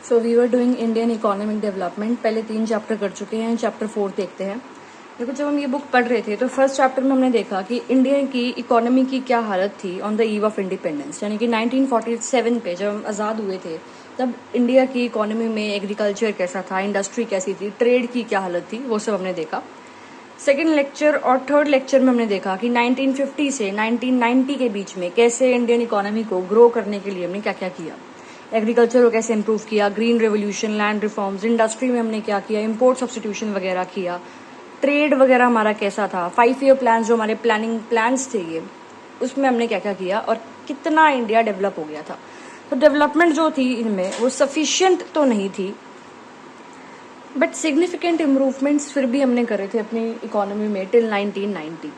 So we were doing Indian economic development. पहले 3 chapter कर चुके हैं, चैप्टर 4 देखते हैं। देखो, जब हम ये बुक पढ़ रहे थे तो फर्स्ट चैप्टर में हमने देखा कि इंडिया की इकोनॉमी की क्या हालत थी on the eve of independence, यानी कि 1947 पे जब हम आज़ाद हुए थे तब इंडिया की इकोनॉमी में एग्रीकल्चर कैसा था, इंडस्ट्री कैसी थी, ट्रेड की क्या हालत थी, वो सब हमने देखा। सेकेंड लेक्चर और थर्ड लेक्चर में हमने देखा कि 1950 से 1990 के बीच में कैसे इंडियन इकोनॉमी को ग्रो करने के लिए हमने क्या क्या किया, एग्रीकल्चर को कैसे इम्प्रूव किया, green revolution, land reforms, industry में हमने क्या किया, इम्पोर्ट सब्सटीट्यूशन वगैरह किया, ट्रेड वगैरह हमारा कैसा था, 5 ईयर प्लान जो हमारे प्लानिंग प्लान्स थे ये, उसमें हमने क्या क्या किया और कितना इंडिया डेवलप हो गया था। तो डेवलपमेंट जो थी इनमें वो सफिशिएंट तो नहीं थी, बट सिग्निफिकेंट इम्प्रूवमेंट्स फिर भी हमने करे थे अपनी इकोनॉमी में टिल 1990।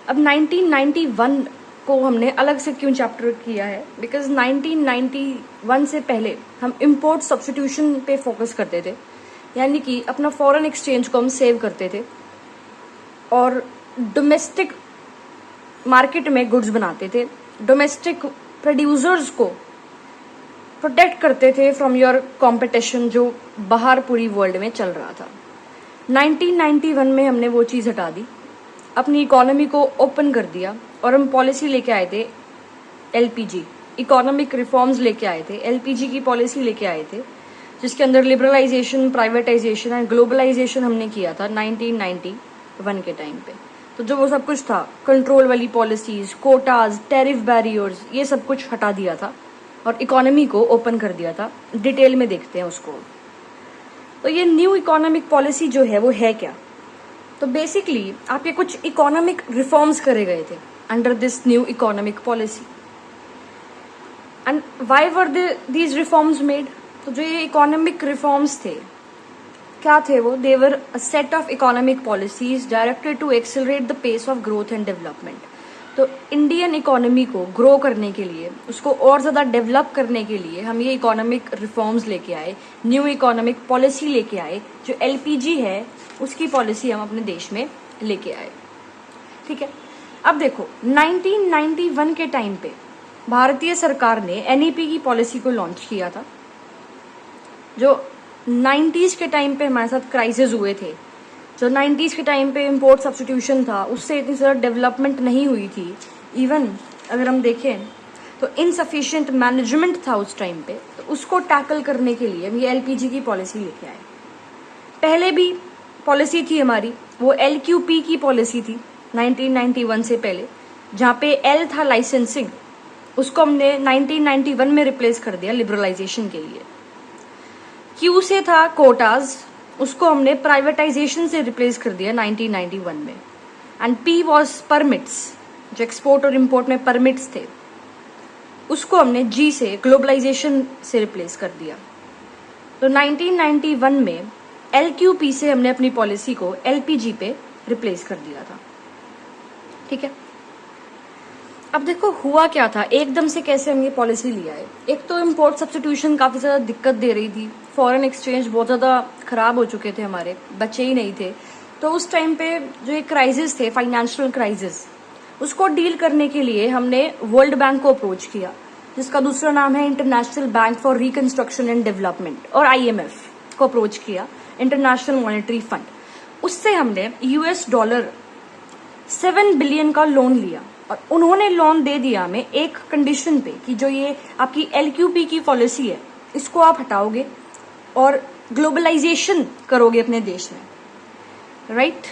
अब 1991 को हमने अलग से क्यों चैप्टर किया है, बिकॉज 1991 से पहले हम इम्पोर्ट सब्सटीट्यूशन पे फोकस करते थे, यानी कि अपना फॉरेन एक्सचेंज को हम सेव करते थे और डोमेस्टिक मार्केट में गुड्स बनाते थे, डोमेस्टिक प्रोड्यूसर्स को प्रोटेक्ट करते थे फ्रॉम योर कंपटीशन जो बाहर पूरी वर्ल्ड में चल रहा था। 1991 में हमने वो चीज़ हटा दी, अपनी इकोनॉमी को ओपन कर दिया और हम पॉलिसी लेके आए थे एलपीजी, इकोनॉमिक रिफॉर्म्स लेके आए थे, एलपीजी की पॉलिसी लेके आए थे, जिसके अंदर लिबरलाइजेशन, प्राइवेटाइजेशन एंड ग्लोबलाइजेशन हमने किया था 1991 के टाइम पे। तो जो वो सब कुछ था, कंट्रोल वाली पॉलिसीज, कोटाज, टैरिफ बैरियर्स, ये सब कुछ हटा दिया था और इकोनॉमी को ओपन कर दिया था। डिटेल में देखते हैं उसको। तो ये न्यू इकोनॉमिक पॉलिसी जो है वो है क्या, तो बेसिकली आपके कुछ इकोनॉमिक रिफॉर्म्स करे गए थे under this new economic policy. And why were these reforms made? तो जो ये इकोनॉमिक रिफॉर्म्स थे क्या थे वो? They were a set of economic policies directed to accelerate the pace of growth and development. तो इंडियन इकोनॉमी को grow करने के लिए, उसको और ज़्यादा डेवलप करने के लिए हम ये इकोनॉमिक रिफॉर्म्स लेके आए, न्यू इकोनॉमिक पॉलिसी लेके आए। जो एलपीजी है उसकी पॉलिसी हम अपने देश में लेके आए। ठीक है, अब देखो 1991 के टाइम पे भारतीय सरकार ने एनईपी की पॉलिसी को लॉन्च किया था। जो 90s के टाइम पे हमारे साथ क्राइसिस हुए थे, जो 90s के टाइम पे इम्पोर्ट सब्सटीट्यूशन था, उससे इतनी ज़्यादा डेवलपमेंट नहीं हुई थी। इवन अगर हम देखें तो इनसफिशिएंट मैनेजमेंट था उस टाइम पे, तो उसको टैकल करने के लिए हम ये एलपीजी की पॉलिसी लेके आए। पहले भी पॉलिसी थी हमारी, वो एलक्यूपी की पॉलिसी थी 1991 से पहले, जहाँ पे एल था लाइसेंसिंग, उसको हमने 1991 में रिप्लेस कर दिया लिबरलाइजेशन के लिए। क्यू से था कोटाज, उसको हमने प्राइवेटाइजेशन से रिप्लेस कर दिया 1991 में। एंड पी वॉज परमिट्स, जो एक्सपोर्ट और इम्पोर्ट में परमिट्स थे, उसको हमने जी से, ग्लोबलाइजेशन से रिप्लेस कर दिया। तो 1991 में एलक्यूपी से हमने अपनी पॉलिसी को एलपीजी पे रिप्लेस कर दिया था। ठीक है, अब देखो हुआ क्या था, एकदम से कैसे हम ये पॉलिसी लिया है। एक तो इम्पोर्ट सब्सटीट्यूशन काफ़ी ज़्यादा दिक्कत दे रही थी, फॉरेन एक्सचेंज बहुत ज़्यादा ख़राब हो चुके थे, हमारे बचे ही नहीं थे। तो उस टाइम पे जो एक क्राइसिस थे, फाइनेंशियल क्राइसिस, उसको डील करने के लिए हमने वर्ल्ड बैंक को अप्रोच किया, जिसका दूसरा नाम है international bank for reconstruction and development, और IMF को अप्रोच किया, इंटरनेशनल मॉनेटरी फंड। उससे हमने $7 बिलियन का लोन लिया और उन्होंने लोन दे दिया हमें एक कंडीशन पे कि जो ये आपकी एलक्यूपी की पॉलिसी है इसको आप हटाओगे और ग्लोबलाइजेशन करोगे अपने देश में, राइट।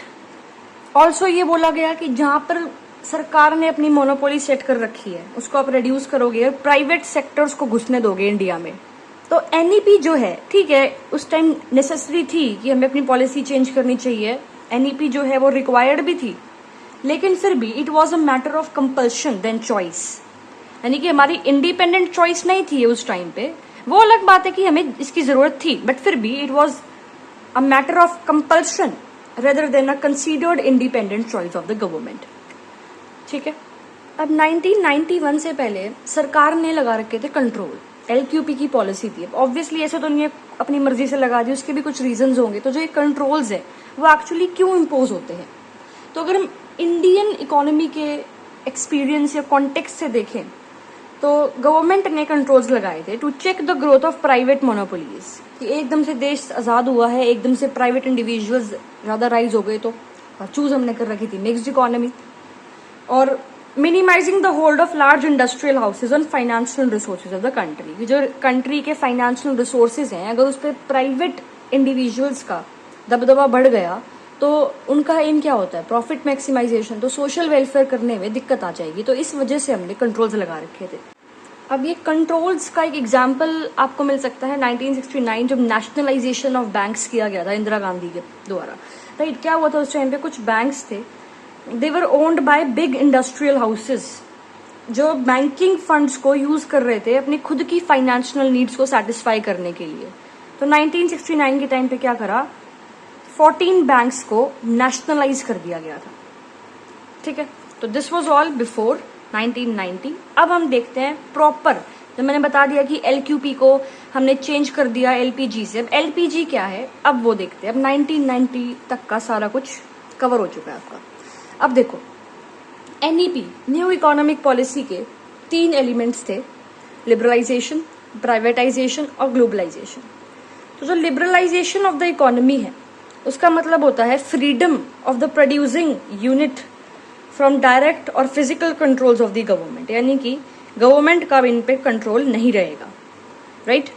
ऑल्सो ये बोला गया कि जहां पर सरकार ने अपनी मोनोपोली सेट कर रखी है उसको आप रिड्यूस करोगे और प्राइवेट सेक्टर्स को घुसने दोगे इंडिया में। तो एनईपी जो है, ठीक है, उस टाइम नेसेसरी थी कि हमें अपनी पॉलिसी चेंज करनी चाहिए, एनईपी जो है वो रिक्वायर्ड भी थी, लेकिन फिर भी it was a matter of compulsion than choice, यानी कि हमारी इंडिपेंडेंट चॉइस नहीं थी उस टाइम पे। वो अलग बात है कि हमें इसकी जरूरत थी, बट फिर भी it was a matter of compulsion rather than a considered independent choice of the government. ठीक है, अब 1991 से पहले सरकार ने लगा रखे थे कंट्रोल, एलक्यूपी की पॉलिसी थी। ऑब्वियसली ऐसे तो नहीं है अपनी मर्जी से लगा दी, उसके भी कुछ रीजंस होंगे। तो जो ये कंट्रोल्स है वो एक्चुअली क्यों इम्पोज होते हैं? तो अगर हम इंडियन इकोनॉमी के एक्सपीरियंस या कॉन्टेक्स्ट से देखें तो गवर्नमेंट ने कंट्रोल्स लगाए थे to check the growth of private monopolies, कि एकदम से देश आजाद हुआ है, एकदम से प्राइवेट इंडिविजुअल्स ज्यादा राइज हो गए, तो चूज हमने कर रखी थी मिक्स्ड इकोनॉमी, और minimising the hold of large industrial houses on financial resources of the country. जो कंट्री के फाइनेंशियल रिसोर्सेज हैं, अगर उस पर प्राइवेट इंडिविजुअल्स का दबदबा बढ़ गया तो उनका एम क्या होता है, प्रॉफिट मैक्सिमाइजेशन, तो सोशल वेलफेयर करने में दिक्कत आ जाएगी। तो इस वजह से हमने कंट्रोल्स लगा रखे थे। अब ये कंट्रोल्स का एक एग्जाम्पल आपको मिल सकता है 1969, जब नेशनलाइजेशन ऑफ बैंक्स किया गया था इंदिरा गांधी के द्वारा। राइट, क्या हुआ था उस टाइम पे, कुछ बैंक्स थे, they were owned by big industrial houses, जो बैंकिंग फंड्स को यूज कर रहे थे अपनी खुद की फाइनेंशियल नीड्स को सेटिस्फाई करने के लिए। तो 1969 के टाइम पे क्या करा, 14 बैंक्स को नेशनलाइज कर दिया गया था। ठीक है, तो दिस वाज ऑल बिफोर 1990। अब हम देखते हैं प्रॉपर, जब मैंने बता दिया कि एलक्यूपी को हमने चेंज कर दिया एलपीजी से, अब एलपीजी क्या है अब वो देखते हैं। अब 1990 तक का सारा कुछ कवर हो चुका है आपका। अब देखो, एनईपी न्यू इकोनॉमिक पॉलिसी के 3 एलिमेंट्स थे, लिबरलाइजेशन, प्राइवेटाइजेशन और ग्लोबलाइजेशन। तो जो लिबरलाइजेशन ऑफ द इकोनॉमी है, उसका मतलब होता है freedom of the producing unit from direct और physical controls of the government, यानी कि गवर्नमेंट का इन पे कंट्रोल नहीं रहेगा। राइट,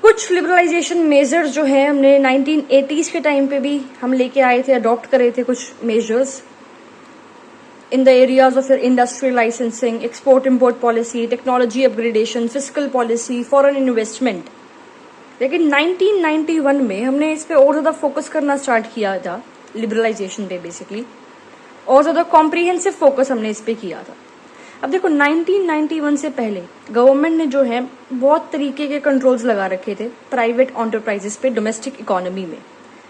कुछ लिबरलाइजेशन मेजर्स जो है हमने 1980s के टाइम पे भी हम लेके आए थे, अडॉप्ट करे थे कुछ measures in the areas of industrial licensing, export import policy, technology upgradation, physical policy, foreign investment. लेकिन 1991 में हमने इस पे और ज्यादा फोकस करना स्टार्ट किया था, लिबरलाइजेशन पे बेसिकली, और ज्यादा कॉम्प्रिहेंसिव फोकस हमने इस पे किया था। अब देखो 1991 से पहले गवर्नमेंट ने जो है बहुत तरीके के कंट्रोल्स लगा रखे थे प्राइवेट एंटरप्राइजेस पे डोमेस्टिक इकोनॉमी में,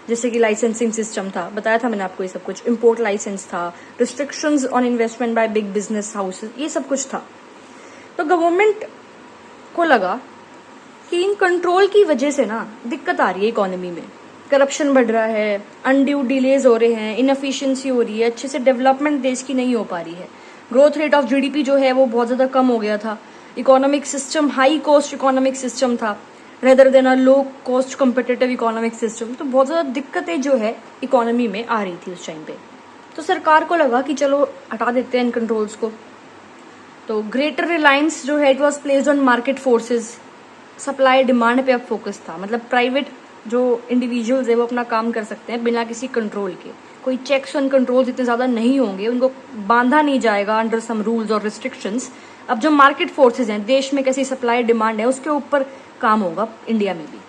जैसे कि लाइसेंसिंग सिस्टम था, बताया था मैंने आपको ये सब कुछ, इंपोर्ट लाइसेंस था, restrictions on investment by big business houses, ये सब कुछ था। तो गवर्नमेंट को लगा कि इन कंट्रोल की वजह से ना दिक्कत आ रही है इकोनॉमी में, करप्शन बढ़ रहा है, अनड्यू डिलेज हो रहे हैं, इनएफिशिएंसी हो रही है, अच्छे से डेवलपमेंट देश की नहीं हो पा रही है, ग्रोथ रेट ऑफ जीडीपी जो है वो बहुत ज्यादा कम हो गया था, economic system high cost economic system था rather than a low cost competitive economic system. तो बहुत ज्यादा दिक्कतें जो है इकोनॉमी में आ रही थी उस टाइम पे। तो सरकार को लगा कि चलो हटा देते हैं इन कंट्रोल्स को। तो ग्रेटर रिलायंस जो है it was placed on market forces, supply demand पे अब फोकस था, मतलब प्राइवेट जो इंडिविजुअल्स है वो अपना काम कर सकते हैं बिना किसी कंट्रोल के, कोई चेक्स एंड कंट्रोल्स इतने ज्यादा नहीं होंगे, उनको बांधा नहीं जाएगा अंडर सम रूल्स और रिस्ट्रिक्शंस। अब जो मार्केट फोर्सेज हैं, देश में कैसी सप्लाई डिमांड है, उसके ऊपर काम होगा इंडिया में भी।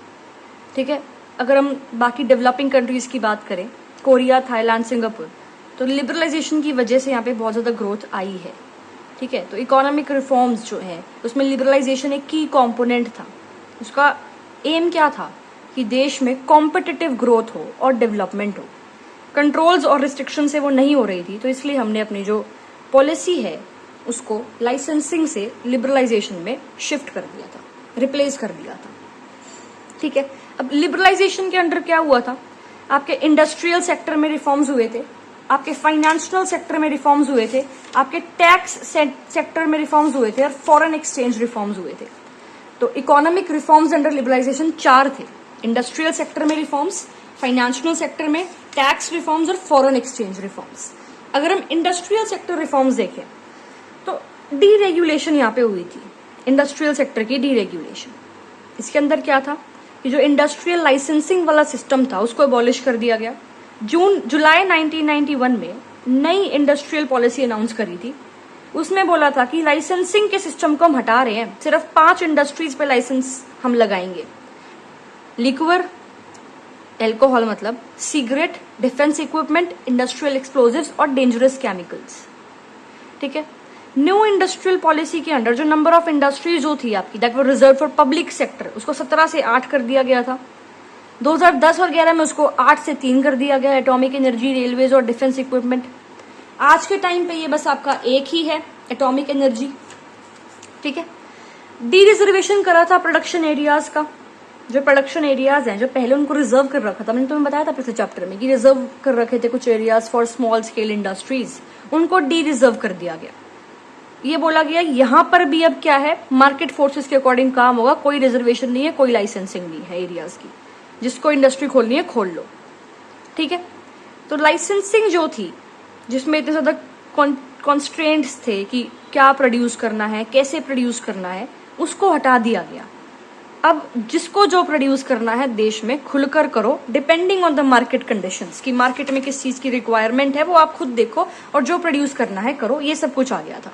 ठीक है, अगर हम बाकी डेवलपिंग कंट्रीज की बात करें, कोरिया, थाईलैंड, सिंगापुर, तो लिबरलाइजेशन की वजह से यहाँ पे बहुत ज्यादा ग्रोथ आई है। ठीक है, तो इकोनॉमिक रिफॉर्म्स जो है उसमें लिबरलाइजेशन एक की कॉम्पोनेंट था। उसका एम क्या था कि देश में कॉम्पिटिटिव ग्रोथ हो और डेवलपमेंट हो। कंट्रोल्स और रिस्ट्रिक्शन से वो नहीं हो रही थी, तो इसलिए हमने अपनी जो पॉलिसी है उसको लाइसेंसिंग से लिबरलाइजेशन में शिफ्ट कर दिया था, रिप्लेस कर दिया था। ठीक है, अब लिबरलाइजेशन के अंडर क्या हुआ था, आपके इंडस्ट्रियल सेक्टर में रिफॉर्म्स हुए थे, आपके फाइनेंशियल सेक्टर में रिफॉर्म्स हुए थे, आपके टैक्स सेक्टर में रिफॉर्म्स हुए थे और फॉरेन एक्सचेंज रिफॉर्म्स हुए थे। तो इकोनॉमिक रिफॉर्म्स अंडर लिबरलाइजेशन 4 थे, इंडस्ट्रियल सेक्टर में रिफॉर्म्स, फाइनेंशियल सेक्टर में टैक्स रिफॉर्म्स और फॉरेन एक्सचेंज रिफॉर्म्स। अगर हम इंडस्ट्रियल सेक्टर रिफॉर्म्स देखें तो डीरेगुलेशन यहाँ पे हुई थी, इंडस्ट्रियल सेक्टर की डीरेगुलेशन। इसके अंदर क्या था कि जो इंडस्ट्रियल लाइसेंसिंग वाला सिस्टम था उसको अबॉलिश कर दिया गया। जुलाई 1991 में नई इंडस्ट्रियल पॉलिसी अनाउंस करी थी, उसमें बोला था कि लाइसेंसिंग के सिस्टम को हम हटा रहे हैं, सिर्फ 5 इंडस्ट्रीज पे लाइसेंस हम लगाएंगे, लिक्वर, एल्कोहल मतलब cigarette, defence equipment, industrial explosives और डेंजरस केमिकल्स। ठीक है, न्यू इंडस्ट्रियल पॉलिसी के अंडर जो नंबर ऑफ इंडस्ट्रीज जो थी आपकी that were reserve for public sector, उसको 17 से 8 कर दिया गया था। 2010 और 11 में उसको 8 से 3 कर दिया गया, एटॉमिक एनर्जी, रेलवेज और डिफेंस इक्विपमेंट। आज के टाइम पे ये बस आपका एक ही है, एटॉमिक एनर्जी। ठीक है, डी रिजर्वेशन करा था प्रोडक्शन एरियाज का, जो प्रोडक्शन एरियाज हैं जो पहले उनको रिजर्व कर रखा था, मैंने तुम्हें बताया था पिछले चैप्टर में कि रिजर्व कर रखे थे कुछ areas for small scale industries, उनको डी रिजर्व कर दिया गया। ये बोला गया यहाँ पर भी अब क्या है, मार्केट फोर्सेस के अकॉर्डिंग काम होगा, कोई रिजर्वेशन नहीं है, कोई लाइसेंसिंग नहीं है एरियाज की, जिसको इंडस्ट्री खोलनी है खोल लो, ठीक है। तो लाइसेंसिंग जो थी, जिसमें इतने ज्यादा कॉन्स्ट्रेंट्स थे कि क्या प्रोड्यूस करना है, कैसे प्रोड्यूस करना है, उसको हटा दिया गया। अब जिसको जो प्रोड्यूस करना है देश में खुलकर करो, depending on the market conditions, कि मार्केट में किस चीज की रिक्वायरमेंट है वो आप खुद देखो और जो प्रोड्यूस करना है करो, ये सब कुछ आ गया था।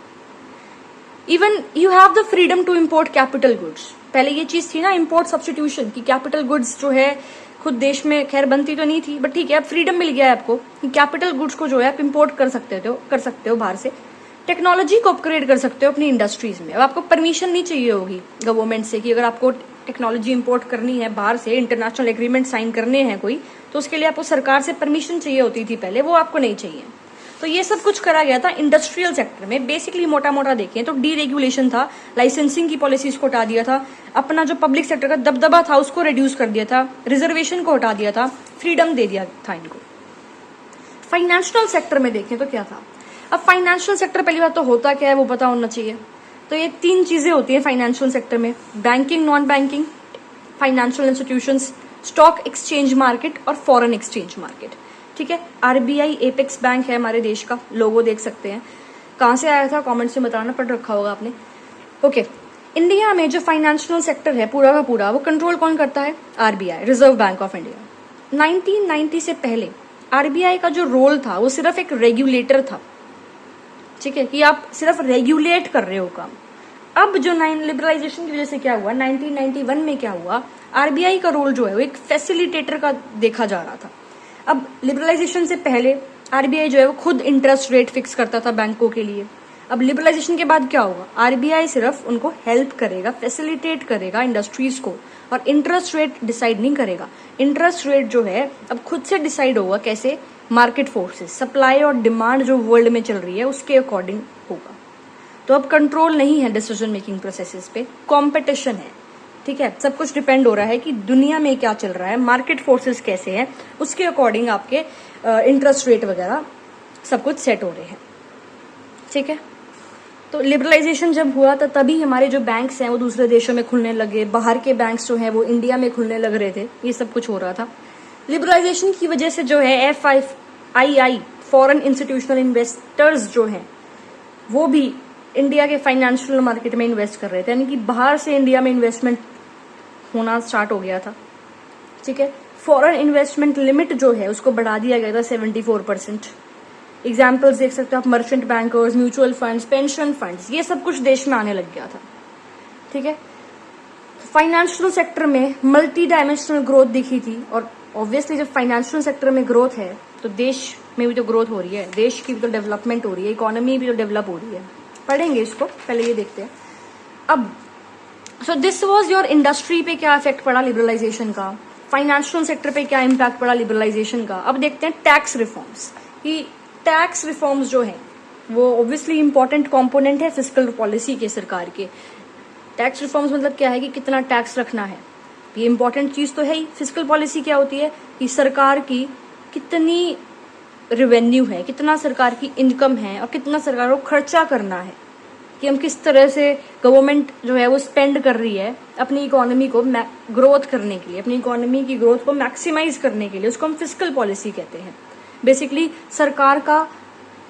Even you have the freedom to import capital goods. पहले ये चीज थी ना इम्पोर्ट सब्सटीट्यूशन, की कैपिटल गुड्स जो है खुद देश में खैर बनती तो नहीं थी, बट ठीक है अब फ्रीडम मिल गया है आपको कि कैपिटल गुड्स को जो है आप इम्पोर्ट कर सकते हो बाहर से, टेक्नोलॉजी को अपग्रेड कर सकते हो अपनी इंडस्ट्रीज में। अब आपको परमिशन नहीं चाहिए होगी गवर्नमेंट से कि अगर आपको टेक्नोलॉजी इंपोर्ट करनी है बाहर से, इंटरनेशनल एग्रीमेंट साइन करने हैं कोई, तो उसके लिए आपको सरकार से परमिशन चाहिए होती थी पहले, वो आपको नहीं चाहिए। तो ये सब कुछ करा गया था इंडस्ट्रियल सेक्टर में। बेसिकली मोटा मोटा देखें तो डीरेगुलेशन था, लाइसेंसिंग की पॉलिसीज को हटा दिया था, अपना जो पब्लिक सेक्टर का दबदबा था उसको रिड्यूस कर दिया था, रिजर्वेशन को हटा दिया था, फ्रीडम दे दिया था इनको। फाइनेंशियल सेक्टर में देखें तो क्या था। अब फाइनेंशियल सेक्टर पहली बात तो होता क्या है वो पता होना चाहिए। तो ये 3 चीजें होती है फाइनेंशियल सेक्टर में, banking, non banking, financial institutions, stock exchange market और फॉरेन एक्सचेंज मार्केट, ठीक है। आरबीआई एपेक्स बैंक है हमारे देश का, लोगो देख सकते हैं। कहां से आया था कमेंट्स में बताना, पढ़ रखा होगा आपने। ओके, इंडिया में जो फाइनेंशियल सेक्टर है पूरा का पूरा वो कंट्रोल कौन करता है, RBI, reserve bank of India. 1990 से पहले आरबीआई का जो रोल था वो सिर्फ एक रेगुलेटर था, ठीक है, कि आप सिर्फ रेगुलेट कर रहे हो काम। अब जो लिबरलाइजेशन की वजह से क्या हुआ, 1991 में क्या हुआ, आरबीआई का रोल जो है वो एक फैसिलिटेटर का देखा जा रहा था। अब लिबरलाइजेशन से पहले आरबीआई जो है वो खुद इंटरेस्ट रेट फिक्स करता था बैंकों के लिए। अब लिबरलाइजेशन के बाद क्या होगा, आरबीआई सिर्फ उनको हेल्प करेगा, फैसिलिटेट करेगा इंडस्ट्रीज को, और इंटरेस्ट रेट डिसाइड नहीं करेगा। इंटरेस्ट रेट जो है अब खुद से डिसाइड होगा, कैसे, मार्केट फोर्सेस, सप्लाई और डिमांड जो वर्ल्ड में चल रही है उसके अकॉर्डिंग होगा। तो अब कंट्रोल नहीं है डिसीजन मेकिंग प्रोसेसेस पे, कंपटीशन है, ठीक है। सब कुछ डिपेंड हो रहा है कि दुनिया में क्या चल रहा है, मार्केट फोर्सेस कैसे हैं, उसके अकॉर्डिंग आपके इंटरेस्ट रेट वगैरह सब कुछ सेट हो रहे हैं, ठीक है। तो लिबरलाइजेशन जब हुआ था तभी हमारे जो बैंक्स हैं वो दूसरे देशों में खुलने लगे, बाहर के बैंक्स जो हैं वो इंडिया में खुलने लग रहे थे, ये सब कुछ हो रहा था। लिबरलाइजेशन की वजह से जो है FII फॉरेन इंस्टीट्यूशनल इन्वेस्टर्स जो हैं वो भी इंडिया के फाइनेंशियल मार्केट में इन्वेस्ट कर रहे थे, यानी कि बाहर से इंडिया में इन्वेस्टमेंट होना स्टार्ट हो गया था, ठीक है। फॉरेन इन्वेस्टमेंट लिमिट जो है उसको बढ़ा दिया गया था 74%। एग्जाम्पल्स देख सकते हो आप, merchant bankers, mutual funds, pension funds, ये सब कुछ देश में आने लग गया था, ठीक है। फाइनेंशियल सेक्टर में मल्टी डायमेंशनल ग्रोथ दिखी थी, और ऑब्वियसली जब फाइनेंशियल सेक्टर में ग्रोथ है तो देश में भी तो ग्रोथ हो रही है, देश की भी तो डेवलपमेंट हो रही है, इकोनॉमी भी तो डेवलप हो रही है। पढ़ेंगे इसको, पहले ये देखते हैं। अब so this was your industry पे क्या इफेक्ट पड़ा लिबरलाइजेशन का, फाइनेंशियल सेक्टर पे क्या इम्पैक्ट पड़ा लिबरलाइजेशन का। अब देखते हैं टैक्स रिफॉर्म्स, कि टैक्स रिफॉर्म्स जो है वो ऑब्वियसली इंपॉर्टेंट कंपोनेंट है फिस्कल पॉलिसी के, सरकार के। टैक्स रिफॉर्म्स मतलब क्या है कि कितना टैक्स रखना है, ये इंपॉर्टेंट चीज तो है ही। फिस्कल पॉलिसी क्या होती है कि सरकार की कितनी रेवेन्यू है, कितना सरकार की इनकम है और कितना सरकार को खर्चा करना है, कि हम किस तरह से गवर्नमेंट जो है वो स्पेंड कर रही है अपनी इकोनॉमी को ग्रोथ करने के लिए, अपनी इकोनॉमी की ग्रोथ को मैक्सिमाइज करने के लिए, उसको हम फिस्कल पॉलिसी कहते हैं। बेसिकली सरकार का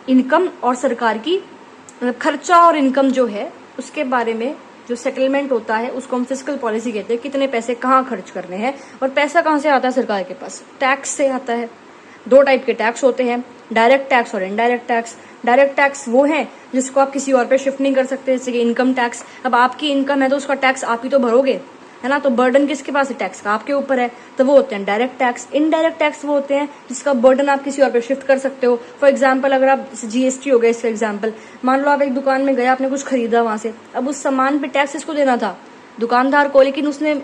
इनकम और सरकार की खर्चा और इनकम जो है उसके बारे में जो सेटलमेंट होता है उसको हम फिस्कल पॉलिसी कहते हैं। कितने पैसे कहाँ खर्च करने हैं, और पैसा कहाँ से आता है सरकार के पास, टैक्स से आता है। 2 टाइप के टैक्स होते हैं, डायरेक्ट टैक्स और इनडायरेक्ट टैक्स। डायरेक्ट टैक्स वो है जिसको आप किसी और पे शिफ्ट नहीं कर सकते, जैसे कि इनकम टैक्स। अब आपकी इनकम है तो उसका टैक्स आप ही तो भरोगे, है ना, तो बर्डन किसके पास है, टैक्स का आपके ऊपर है, तो वो होते हैं डायरेक्ट टैक्स। इनडायरेक्ट टैक्स वो होते हैं जिसका बर्डन आप किसी और पे शिफ्ट कर सकते हो। फॉर एग्जाम्पल अगर आप GST हो गया इसका एग्जाम्पल, मान लो आप एक दुकान में गए, आपने कुछ खरीदा वहां से, अब उस सामान पे टैक्स इसको देना था, दुकानदार को, लेकिन उसने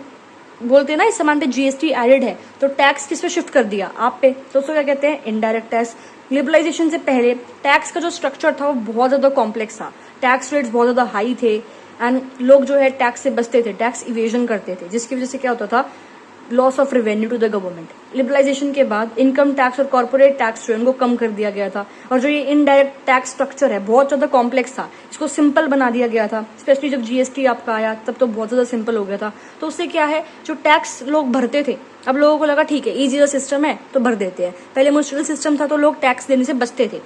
बोलते हैं ना इस सामान पे GST एडेड है, तो टैक्स किस पे शिफ्ट कर दिया, आप पे, तो उसको क्या कहते हैं, इनडायरेक्ट टैक्स। लिबरलाइजेशन से पहले टैक्स का जो स्ट्रक्चर था वो बहुत ज्यादा कॉम्प्लेक्स था, टैक्स रेट्स बहुत ज्यादा हाई थे, एंड लोग जो है टैक्स से बचते थे, टैक्स इवेजन करते थे, जिसकी वजह से क्या होता था, loss of revenue to the government. Liberalisation के बाद इनकम टैक्स और कॉर्पोरेट टैक्स जो है इनको कम कर दिया गया था, और जो ये इनडायरेक्ट टैक्स स्ट्रक्चर है बहुत ज्यादा कॉम्प्लेक्स था, इसको सिंपल बना दिया गया था। स्पेशली जब जीएसटी आपका आया तब तो बहुत ज्यादा सिंपल हो गया था। तो उससे क्या है, जो टैक्स लोग भरते थे, अब लोगों को लगा ठीक है इजी सिस्टम है तो भर देते हैं। पहले मुश्किल सिस्टम था तो लोग टैक्स देने से बचते थे,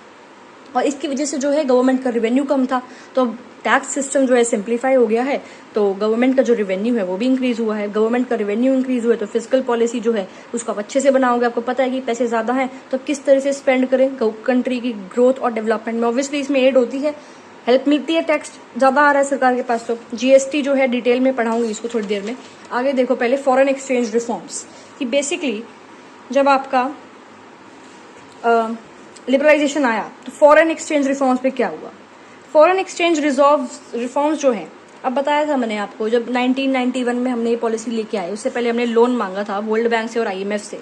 और इसकी वजह से जो है गवर्नमेंट का रेवेन्यू कम था। तो टैक्स सिस्टम जो है सिंप्लीफाई हो गया है, तो गवर्नमेंट का जो रेवेन्यू है वो भी इंक्रीज हुआ है। गवर्नमेंट का रेवेन्यू इंक्रीज हुआ है तो फिजिकल पॉलिसी जो है उसको आप अच्छे से बनाओगे। आपको पता है कि पैसे ज्यादा हैं तो किस तरह से स्पेंड करें कंट्री की ग्रोथ और डेवलपमेंट में। ऑब्वियसली इसमें एड होती है, हेल्प मिलती है, टैक्स ज्यादा आ रहा है सरकार के पास। तो जीएसटी जो है डिटेल में पढ़ाऊंगी इसको थोड़ी देर में। आगे देखो, पहले फॉरेन एक्सचेंज रिफॉर्म्स कि बेसिकली जब आपका लिबरलाइजेशन आया तो फॉरेन एक्सचेंज रिफॉर्म्स पे क्या हुआ। फॉरेन एक्सचेंज रिफॉर्म्स जो हैं, अब बताया था मैंने आपको, जब 1991 में हमने ये पॉलिसी लेके आए उससे पहले हमने लोन मांगा था वर्ल्ड बैंक से और आईएमएफ से,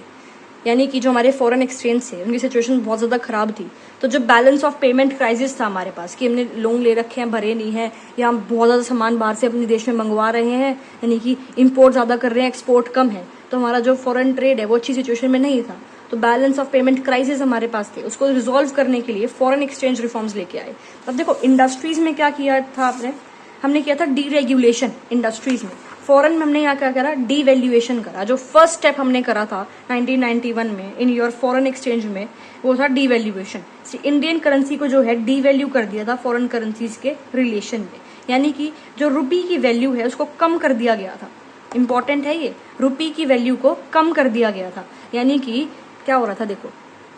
यानी कि जो हमारे फॉरेन एक्सचेंज थे उनकी सिचुएशन बहुत ज्यादा खराब थी। तो जब बैलेंस ऑफ पेमेंट क्राइसिस था हमारे पास कि हमने लोन ले रखे हैं भरे नहीं है, या हम बहुत ज्यादा सामान बाहर से अपने देश में मंगवा रहे हैं, यानी कि इम्पोर्ट ज्यादा कर रहे हैं, एक्सपोर्ट कम है, तो हमारा जो फॉरेन ट्रेड है वो अच्छी सिचुएशन में नहीं था। तो बैलेंस ऑफ पेमेंट क्राइसिस हमारे पास थे, उसको रिजॉल्व करने के लिए फॉरेन एक्सचेंज रिफॉर्म्स लेके आए। अब देखो इंडस्ट्रीज में क्या किया था हमने किया था डीरेगुलेशन इंडस्ट्रीज में। फॉरेन में हमने यहाँ क्या करा, डीवैल्यूएशन करा। जो फर्स्ट स्टेप हमने करा था 1991 में इन योर फॉरेन एक्सचेंज में वो था डीवैल्यूएशन। इंडियन करेंसी को जो है डीवैल्यू कर दिया था फॉरेन करेंसीज के रिलेशन में, यानी कि जो रुपी की वैल्यू है उसको कम कर दिया गया था। इंपॉर्टेंट है ये, रुपी की वैल्यू को कम कर दिया गया था। यानी कि क्या हो रहा था, देखो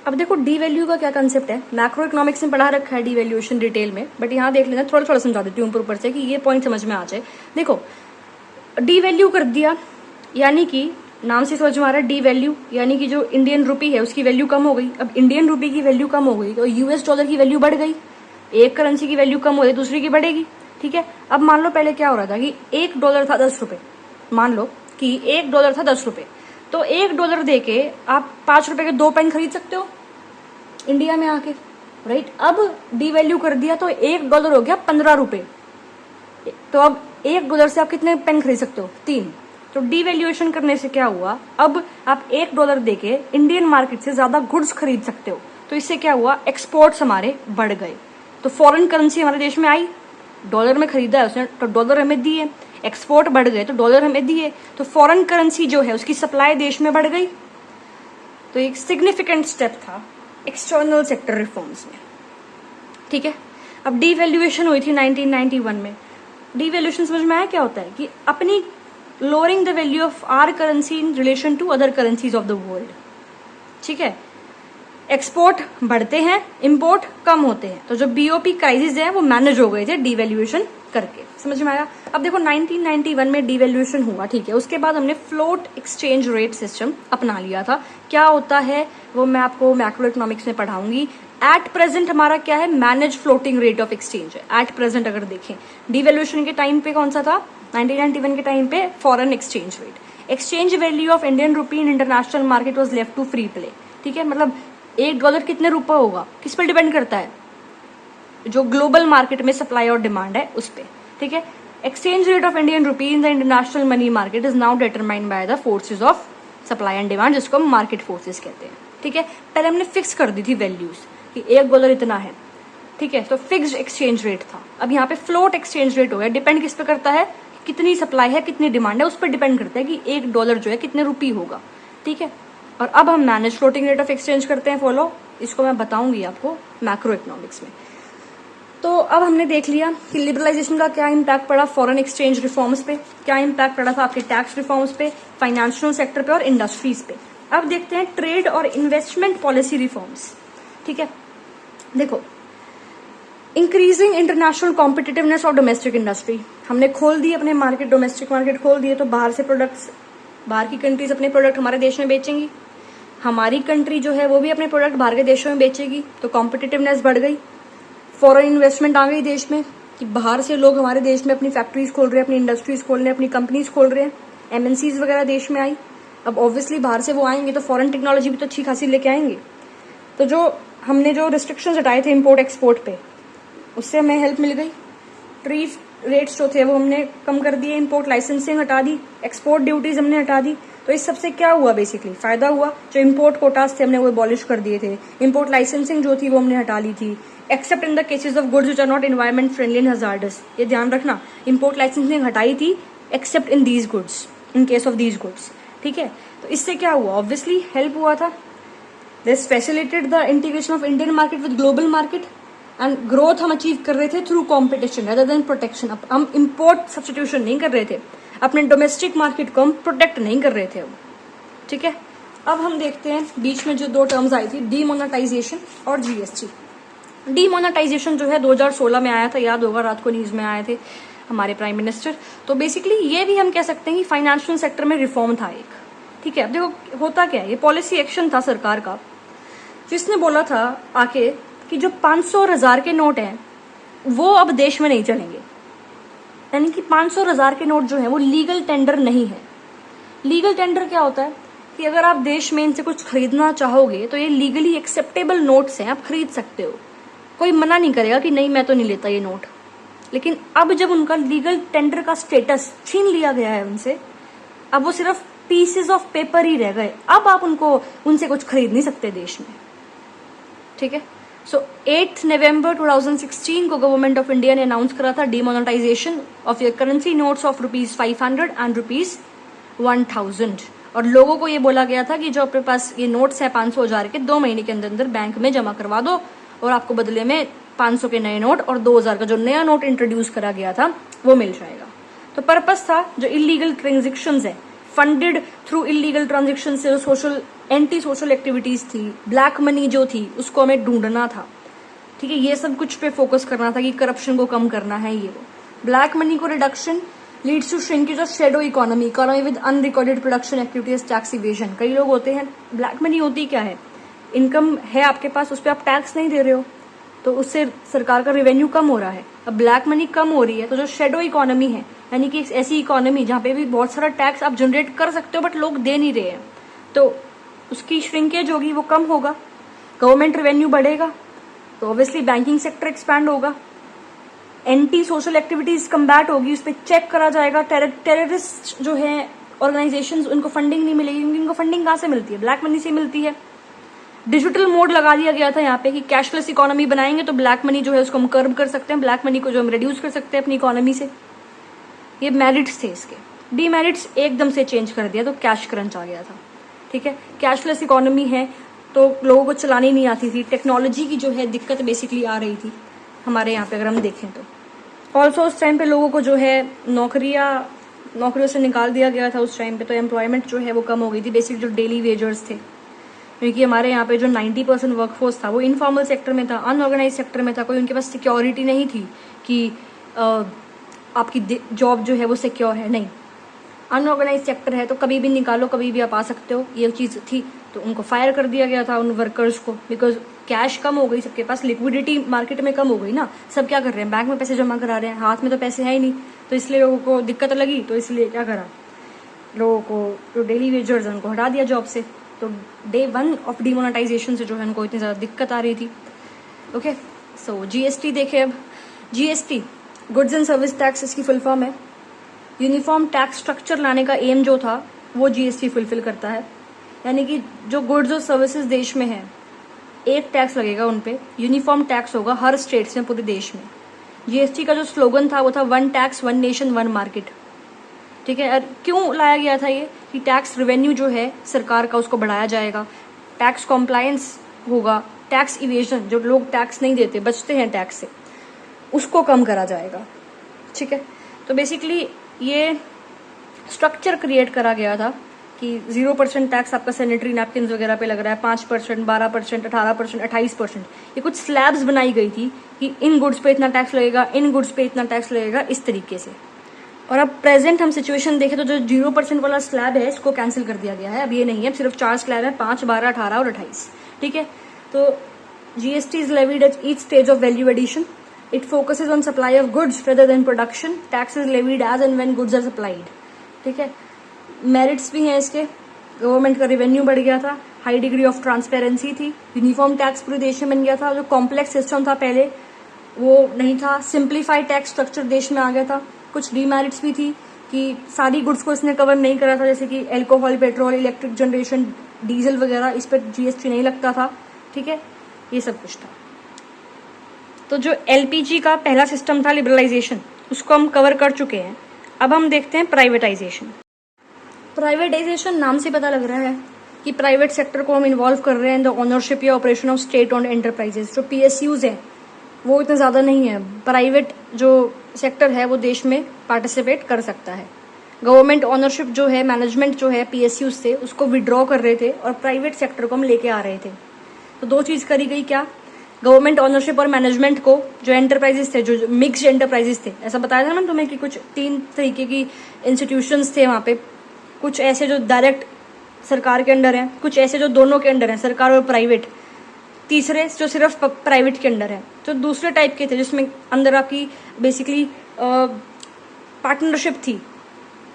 अब देखो डीवैल्यू का क्या कंसेप्ट है, मैक्रो इकोनॉमिक्स में पढ़ा रखा है डीवैल्यूएशन डिटेल में, बट यहाँ देख लेना, थोड़ा थोड़ा समझा देती हूँ ऊपर से कि ये पॉइंट समझ में आ जाए। देखो डीवैल्यू कर दिया, यानी कि नाम से समझ में आ रहा है डीवैल्यू, यानी कि जो इंडियन रुपी है उसकी वैल्यू कम हो गई। अब इंडियन रुपी की वैल्यू कम हो गई तो यूएस डॉलर की वैल्यू बढ़ गई। एक करेंसी की वैल्यू कम हो गई दूसरी की बढ़ेगी, ठीक है। अब मान लो पहले क्या हो रहा था कि $1 था 10 रुपए, मान लो कि $1 था 10 रुपए, तो $1 दे के आप 5 रुपए के 2 पेन खरीद सकते हो इंडिया में आके, राइट। अब डीवैल्यू कर दिया तो $1 हो गया 15 रुपए, तो अब $1 से आप कितने पेन खरीद सकते हो, 3। तो डीवैल्यूएशन करने से क्या हुआ, अब आप $1 दे के इंडियन मार्केट से ज्यादा गुड्स खरीद सकते हो। तो इससे क्या हुआ, एक्सपोर्ट्स हमारे बढ़ गए। तो फॉरेन करेंसी हमारे देश में आई, डॉलर में खरीदा है उसने तो डॉलर हमें दिए, एक्सपोर्ट बढ़ गए तो डॉलर हमें दिए, तो फॉरेन करेंसी जो है उसकी सप्लाई देश में बढ़ गई। तो एक सिग्निफिकेंट स्टेप था एक्सटर्नल सेक्टर रिफॉर्म्स में, ठीक है। अब डीवैल्यूएशन हुई थी 1991 में। डीवैल्यूएशन समझ में आया क्या होता है कि अपनी lowering the value of our currency in relation to other currencies of the world, ठीक है। एक्सपोर्ट बढ़ते हैं, इंपोर्ट कम होते हैं, तो जो बीओपी क्राइसिस है वो मैनेज हो गए थे डीवैल्यूएशन करके। समझ में आया। अब देखो 1991 में डीवैल्यूएशन हुआ, ठीक है, उसके बाद हमने फ्लोट एक्सचेंज रेट सिस्टम अपना लिया था। क्या होता है वो मैं आपको मैक्रो इकोनॉमिक्स में पढ़ाऊंगी। एट प्रेजेंट हमारा क्या है, manage floating rate of exchange है। एट प्रेजेंट अगर देखें डीवैल्यूएशन के टाइम पे कौन सा था, 1991 के टाइम पे foreign exchange rate. Exchange value of Indian rupee in international market was left to free play, ठीक है। मतलब $1 कितने रुपए होगा, किस पर डिपेंड करता है, जो ग्लोबल मार्केट में सप्लाई और डिमांड है उस पर, ठीक है। Exchange rate of Indian rupee in the international money market is now determined by the forces of supply and demand, जिसको हम मार्केट फोर्सेज कहते हैं, ठीक है। पहले हमने फिक्स कर दी थी वैल्यूज कि $1 इतना है, ठीक है, तो फिक्स्ड एक्सचेंज रेट था। अब यहाँ पे फ्लोट एक्सचेंज रेट हो गया, डिपेंड किस पे करता है, कितनी सप्लाई है कितनी डिमांड है उस पर डिपेंड करता है कि $1 जो है कितने रुपी होगा, ठीक है। और अब हम manage floating rate of exchange करते हैं फॉलो, इसको मैं बताऊंगी आपको मैक्रो इकोनॉमिक्स में। तो अब हमने देख लिया कि लिबरलाइजेशन का क्या इम्पैक्ट पड़ा फॉरेन एक्सचेंज रिफॉर्म्स पे, क्या इम्पैक्ट पड़ा था आपके टैक्स रिफॉर्म्स पे, फाइनेंशियल सेक्टर पे और इंडस्ट्रीज पे। अब देखते हैं ट्रेड और इन्वेस्टमेंट पॉलिसी रिफॉर्म्स, ठीक है। देखो increasing international competitiveness of domestic industry, हमने खोल दी अपने मार्केट, डोमेस्टिक मार्केट खोल दिए, तो बाहर से प्रोडक्ट्स, बाहर की कंट्रीज अपने प्रोडक्ट हमारे देश में बेचेंगी, हमारी कंट्री जो है वो भी अपने प्रोडक्ट बाहर के देशों में बेचेगी, तो कॉम्पिटिटिवनेस बढ़ गई। फॉरेन इन्वेस्टमेंट आ गई देश में कि बाहर से लोग हमारे देश में अपनी फैक्ट्रीज खोल रहे हैं, अपनी इंडस्ट्रीज खोल रहे हैं, अपनी कंपनीज खोल रहे हैं, एमएनसीज वगैरह देश में आई। अब ऑब्वियसली बाहर से वो आएंगे तो फॉरेन टेक्नोलॉजी भी तो अच्छी खासी लेके आएंगे। तो जो हमने जो रिस्ट्रिक्शंस हटाए थे इम्पोर्ट एक्सपोर्ट पे, उससे हमें हेल्प मिल गई। ट्रीफ रेट्स जो थे वो हमने कम कर दिए, इम्पोर्ट लाइसेंसिंग हटा दी, एक्सपोर्ट ड्यूटीज हमने हटा दी, तो इस सबसे क्या हुआ, बेसिकली फायदा हुआ। जो इम्पोर्ट कोटास थे हमने वो एबॉलिश कर दिए थे, इम्पोर्ट लाइसेंसिंग जो थी वो हमने हटा ली थी, except in the cases of goods which are not environment friendly and hazardous. ये ध्यान रखना, इम्पोर्ट लाइसेंसिंग हटाई थी except in these goods, in case of these goods. ठीक है, तो इससे क्या हुआ, ऑब्वियसली हेल्प हुआ था। This facilitated the integration of Indian market with global market and growth हम अचीव कर रहे थे through competition rather than protection. अब हम इम्पोर्ट सब्सटीट्यूशन नहीं कर रहे थे, अपने डोमेस्टिक मार्केट को हम प्रोटेक्ट नहीं कर रहे थे अब। ठीक है, अब हम देखते हैं बीच में जो दो टर्म्स आई थी, डीमोनेटाइजेशन और जीएसटी। डीमोनेटाइजेशन जो है 2016 में आया था, याद होगा, रात को न्यूज में आए थे हमारे प्राइम मिनिस्टर। तो बेसिकली ये भी हम कह सकते हैं कि फाइनेंशियल सेक्टर में रिफॉर्म था एक। ठीक है, अब देखो होता क्या है, ये पॉलिसी एक्शन था सरकार का, जिसने बोला था आके कि जो 500 और 1000 के नोट हैं वो अब देश में नहीं चलेंगे। यानी कि 500 और 1000 के नोट जो है वो लीगल टेंडर नहीं है। लीगल टेंडर क्या होता है कि अगर आप देश में इनसे कुछ खरीदना चाहोगे तो ये लीगली एक्सेप्टेबल नोट्स हैं, आप खरीद सकते हो, कोई मना नहीं करेगा कि नहीं मैं तो नहीं लेता ये नोट। लेकिन अब जब उनका लीगल टेंडर का स्टेटस छीन लिया गया है उनसे, अब वो सिर्फ पीसेस ऑफ पेपर ही रह गए, अब आप उनसे कुछ खरीद नहीं सकते देश में। ठीक है, सो 8 नवंबर 2016 को गवर्नमेंट ऑफ इंडिया ने अनाउंस करा था demonetisation of your currency notes of ₹500 and ₹1000। और लोगों को ये बोला गया था कि जो अपने पास ये नोट्स है 500 हजार के, 2 महीने के अंदर अंदर बैंक में जमा करवा दो और आपको बदले में 500 के नए नोट और 2000 का जो नया नोट इंट्रोड्यूस करा गया था वो मिल जाएगा। तो पर्पस था जो इलीगल ट्रांजेक्शंस है, फंडेड थ्रू इलीगल ट्रांजेक्शन से, जो एंटी सोशल एक्टिविटीज थी, ब्लैक मनी जो थी, उसको हमें ढूंढना था। ठीक है, ये सब कुछ पे फोकस करना था कि करप्शन को कम करना है। ये वो ब्लैक मनी को reduction leads to shrinkage of shadow economy with unrecorded production activities, tax evasion. कई लोग होते हैं, ब्लैक मनी होती क्या है, इनकम है आपके पास, उस पर आप टैक्स नहीं दे रहे हो तो उससे सरकार का रेवेन्यू कम हो रहा है। अब ब्लैक मनी कम हो रही है तो जो शेडो इकोनॉमी है, यानी कि ऐसी इकोनॉमी जहाँ पे भी बहुत सारा टैक्स आप जनरेट कर सकते हो बट लोग दे नहीं रहे हैं, तो उसकी श्रिंकेज होगी, वो कम होगा, गवर्नमेंट रेवेन्यू बढ़ेगा, तो ऑब्वियसली बैंकिंग सेक्टर एक्सपैंड होगा, एंटी सोशल एक्टिविटीज कम्बैट होगी, उस पर चेक करा जाएगा। टेररिस्ट जो है ऑर्गेनाइजेशंस, उनको फंडिंग नहीं मिलेगी, क्योंकि उनको फंडिंग कहाँ से मिलती है, ब्लैक मनी से मिलती है। डिजिटल मोड लगा दिया गया था यहाँ पे कि कैशलेस इकोनॉमी बनाएंगे तो ब्लैक मनी जो है उसको हम कर्ब कर सकते हैं, ब्लैक मनी को जो हम रिड्यूस कर सकते हैं अपनी इकोनॉमी से। ये मेरिट्स थे इसके। डीमेरिट्स एकदम से चेंज कर दिया तो कैश क्रंच आ गया था। ठीक है, कैशलेस इकोनॉमी है तो लोगों को चलानी नहीं आती थी, टेक्नोलॉजी की जो है दिक्कत बेसिकली आ रही थी हमारे यहाँ पे अगर हम देखें तो। ऑल्सो उस टाइम पे लोगों को जो है नौकरियों से निकाल दिया गया था उस टाइम पे, तो एम्प्लॉयमेंट जो है वो कम हो गई थी। बेसिक जो डेली वेजर्स थे, क्योंकि हमारे यहाँ पे जो 90% वर्कफोर्स था वो इनफॉर्मल सेक्टर में था, अनऑर्गेनाइज सेक्टर में था, कोई उनके पास सिक्योरिटी नहीं थी कि आपकी जॉब जो है वो सिक्योर है, नहीं। अनऑर्गेनाइज सेक्टर है तो कभी भी निकालो, कभी भी आप आ सकते हो, ये चीज़ थी। तो उनको फायर कर दिया गया था उन वर्कर्स को, बिकॉज कैश कम हो गई, सबके पास लिक्विडिटी मार्केट में कम हो गई ना, सब क्या कर रहे हैं, बैंक में पैसे जमा करा रहे हैं, हाथ में तो पैसे है ही नहीं, तो इसलिए लोगों को दिक्कत लगी, तो इसलिए क्या करा, लोगों को जो डेली वेजर्स हैं उनको हटा दिया जॉब से। तो डे 1 ऑफ डिमोनेटाइजेशन से जो है उनको इतनी ज़्यादा दिक्कत आ रही थी। ओके, सो जीएसटी देखे। अब GST goods and service tax इसकी फुल फॉर्म है। यूनिफॉर्म टैक्स स्ट्रक्चर लाने का एम जो था वो जीएसटी फुलफिल करता है, यानी कि जो गुड्स और सर्विसेज देश में है एक टैक्स लगेगा उन पे, यूनिफॉर्म टैक्स होगा हर स्टेट्स में पूरे देश में। जीएसटी का जो स्लोगन था वो था 1 टैक्स 1 नेशन 1 मार्केट। ठीक है, क्यों लाया गया था ये कि टैक्स रेवेन्यू जो है सरकार का उसको बढ़ाया जाएगा, टैक्स कॉम्प्लायंस होगा, टैक्स इवेजन, जो लोग टैक्स नहीं देते बचते हैं टैक्स से, उसको कम करा जाएगा। ठीक है, तो बेसिकली ये स्ट्रक्चर क्रिएट करा गया था कि 0% टैक्स आपका सैनिटरी नैपकिन वगैरह पे लग रहा है, 5%, 12%, 18%, 28%, ये कुछ स्लैब्स बनाई गई थी कि इन गुड्स पे इतना टैक्स लगेगा, इन गुड्स पे इतना टैक्स लगेगा, इस तरीके से। और अब प्रेजेंट हम सिचुएशन देखें तो जो 0% वाला स्लैब है इसको कैंसिल कर दिया गया है, अब ये नहीं है, अब सिर्फ 4 स्लैब है, 5, 12, 18 और 28। ठीक है, तो GST is levied at each stage of value addition. It focuses on supply of goods rather than production. Tax is levied as and when goods are supplied. ठीक है, मेरिट्स भी हैं इसके, गवर्नमेंट का रेवेन्यू बढ़ गया था, हाई डिग्री ऑफ ट्रांसपेरेंसी थी, यूनिफॉर्म टैक्स पूरे देश में बन गया था, जो कॉम्प्लेक्स सिस्टम था पहले वो नहीं था, सिंप्लीफाइड टैक्स स्ट्रक्चर देश में आ गया था। कुछ डीमेरिट्स भी थी, कि सारी गुड्स को इसने कवर नहीं करा था, जैसे कि alcohol, petrol, electric generation, diesel वगैरह, इस पर जीएसटी नहीं लगता था। ठीक है, ये सब कुछ था। तो जो एलपीजी का पहला सिस्टम था लिबरलाइजेशन, उसको हम कवर कर चुके हैं। अब हम देखते हैं प्राइवेटाइजेशन। प्राइवेटाइजेशन नाम से पता लग रहा है कि प्राइवेट सेक्टर को हम इन्वॉल्व कर रहे हैं इन द ओनरशिप या operation of state owned enterprises. जो पीएसयूज हैं वो इतने ज़्यादा नहीं है, प्राइवेट जो सेक्टर है वो देश में पार्टिसिपेट कर सकता है। गवर्नमेंट ओनरशिप जो है, मैनेजमेंट जो है पीएसयूज से, उसको विड्रॉ कर रहे थे और प्राइवेट सेक्टर को हम लेके आ रहे थे। तो दो चीज़ करी गई, क्या? गवर्नमेंट ओनरशिप और मैनेजमेंट को, जो एंटरप्राइजेस थे, जो मिक्स्ड एंटरप्राइजेस थे, ऐसा बताया था ना तुम्हें कि कुछ 3 तरीके की इंस्टीट्यूशंस थे वहाँ पे। कुछ ऐसे जो डायरेक्ट सरकार के अंडर हैं, कुछ ऐसे जो दोनों के अंडर हैं, सरकार और प्राइवेट, तीसरे जो सिर्फ प्राइवेट के अंडर है। तो दूसरे टाइप के थे जिसमें अंदर आपकी बेसिकली पार्टनरशिप थी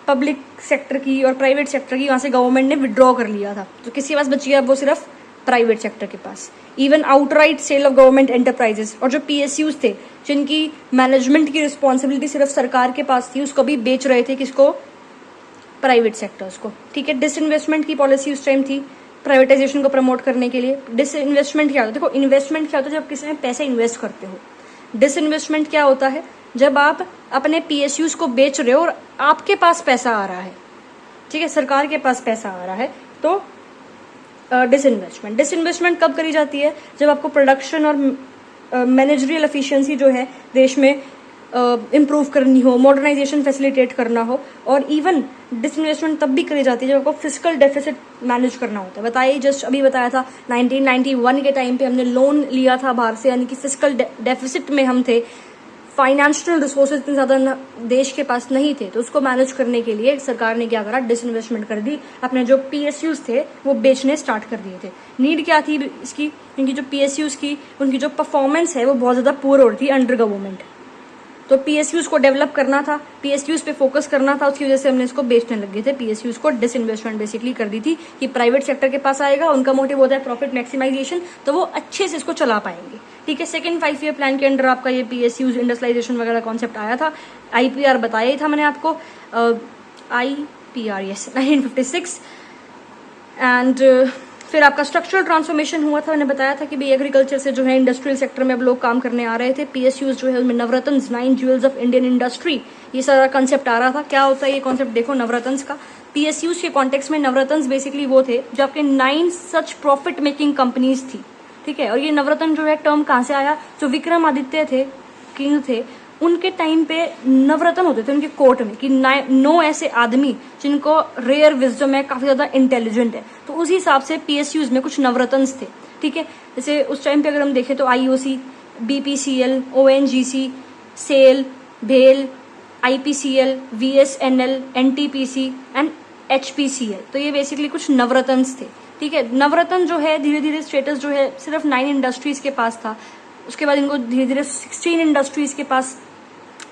पब्लिक सेक्टर की और प्राइवेट सेक्टर की। वहाँ से गवर्नमेंट ने विड्रॉ कर लिया था, तो किसके पास बची है? वो सिर्फ प्राइवेट सेक्टर के पास। Even outright cell of government enterprises, और जो पीएसयूज थे जिनकी मैनेजमेंट की रिस्पॉन्सिबिलिटी सिर्फ सरकार के पास थी, उसको भी बेच रहे थे। किसको? प्राइवेट सेक्टर्स को। ठीक है, डिसइन्वेस्टमेंट की पॉलिसी उस टाइम थी प्राइवेटाइजेशन को प्रमोट करने के लिए। डिसइन्वेस्टमेंट क्या होता है? देखो, इन्वेस्टमेंट क्या होता है? जब किसी में पैसे इन्वेस्ट करते हो। डिसइन्वेस्टमेंट क्या होता है? जब आप अपने पीएसयूज को बेच रहे हो और आपके पास पैसा आ रहा है। ठीक है, सरकार के पास पैसा आ रहा है, तो डिसइन्वेस्टमेंट। डिसइन्वेस्टमेंट कब करी जाती है? जब आपको प्रोडक्शन और मैनेजरियल एफिशिएंसी जो है देश में इम्प्रूव करनी हो, मॉडर्नाइजेशन फैसिलिटेट करना हो। और इवन डिसइन्वेस्टमेंट तब भी करी जाती है जब आपको फिस्कल डेफिसिट मैनेज करना होता है। बताइए, जस्ट अभी बताया था 1991 के टाइम पे हमने लोन लिया था बाहर से, यानी कि फिस्कल डेफिसिट में हम थे। फाइनेंशियल रिसोर्सेज इतने ज़्यादा देश के पास नहीं थे, तो उसको मैनेज करने के लिए सरकार ने क्या करा? डिसइन्वेस्टमेंट कर दी। अपने जो पीएसयूज थे वो बेचने स्टार्ट कर दिए थे। नीड क्या थी इसकी? क्योंकि जो पीएसयूज की उनकी जो परफॉर्मेंस है वो बहुत ज़्यादा पुअर हो रही थी अंडर गवर्नमेंट। तो पीएसयूज को डेवलप करना था, पीएसयूज पे फोकस करना था, उसकी वजह से हमने इसको बेचने लगे थे। पीएसयूज को डिसइन्वेस्टमेंट बेसिकली कर दी थी कि प्राइवेट सेक्टर के पास आएगा, उनका मोटिव होता है प्रॉफिट मैक्सिमाइजेशन, तो वो अच्छे से इसको चला पाएंगे। ठीक है, सेकंड 5 ईयर प्लान के अंडर आपका ये पीएसयूज इंडस्ट्रियलाइजेशन वगैरह कॉन्सेप्ट आया था। आईपीआर बताया ही था मैंने आपको, आईपीआर यस 1956। एंड फिर आपका स्ट्रक्चरल ट्रांसफॉर्मेशन हुआ था। मैंने बताया था कि भाई एग्रीकल्चर से जो है इंडस्ट्रियल सेक्टर में अब लोग काम करने आ रहे थे। पीएसयूज जो है उसमें नवरत्न 9 ज्वेल्स ऑफ इंडियन इंडस्ट्री, ये सारा कंसेप्ट आ रहा था। क्या होता है ये कॉन्सेप्ट? देखो, नवरत्न का पीएसयूज के कॉन्टेक्स्ट में नवरत्न बेसिकली वो थे जो आपके 9 सच प्रॉफिट मेकिंग कंपनीज थी। ठीक है, और ये नवरत्न जो है टर्म कहाँ से आया? जो विक्रमादित्य थे, किंग थे, उनके टाइम पे नवरत्न होते थे उनके कोर्ट में कि 9 ऐसे आदमी जिनको रेयर विजडम है, काफी ज्यादा इंटेलिजेंट है। तो उसी हिसाब से पीएसयूज में कुछ नवरत्न थे। ठीक है, जैसे उस टाइम पे अगर हम देखें तो आईओसी, बीपीसीएल, ओएनजीसी, सेल, भेल, IPCL, VSNL, NTPC and HPCL, तो ये बेसिकली कुछ नवरत्न थे। ठीक है, नवरत्न जो है धीरे धीरे स्टेटस जो है सिर्फ 9 इंडस्ट्रीज के पास था, उसके बाद इनको धीरे धीरे 16 इंडस्ट्रीज के पास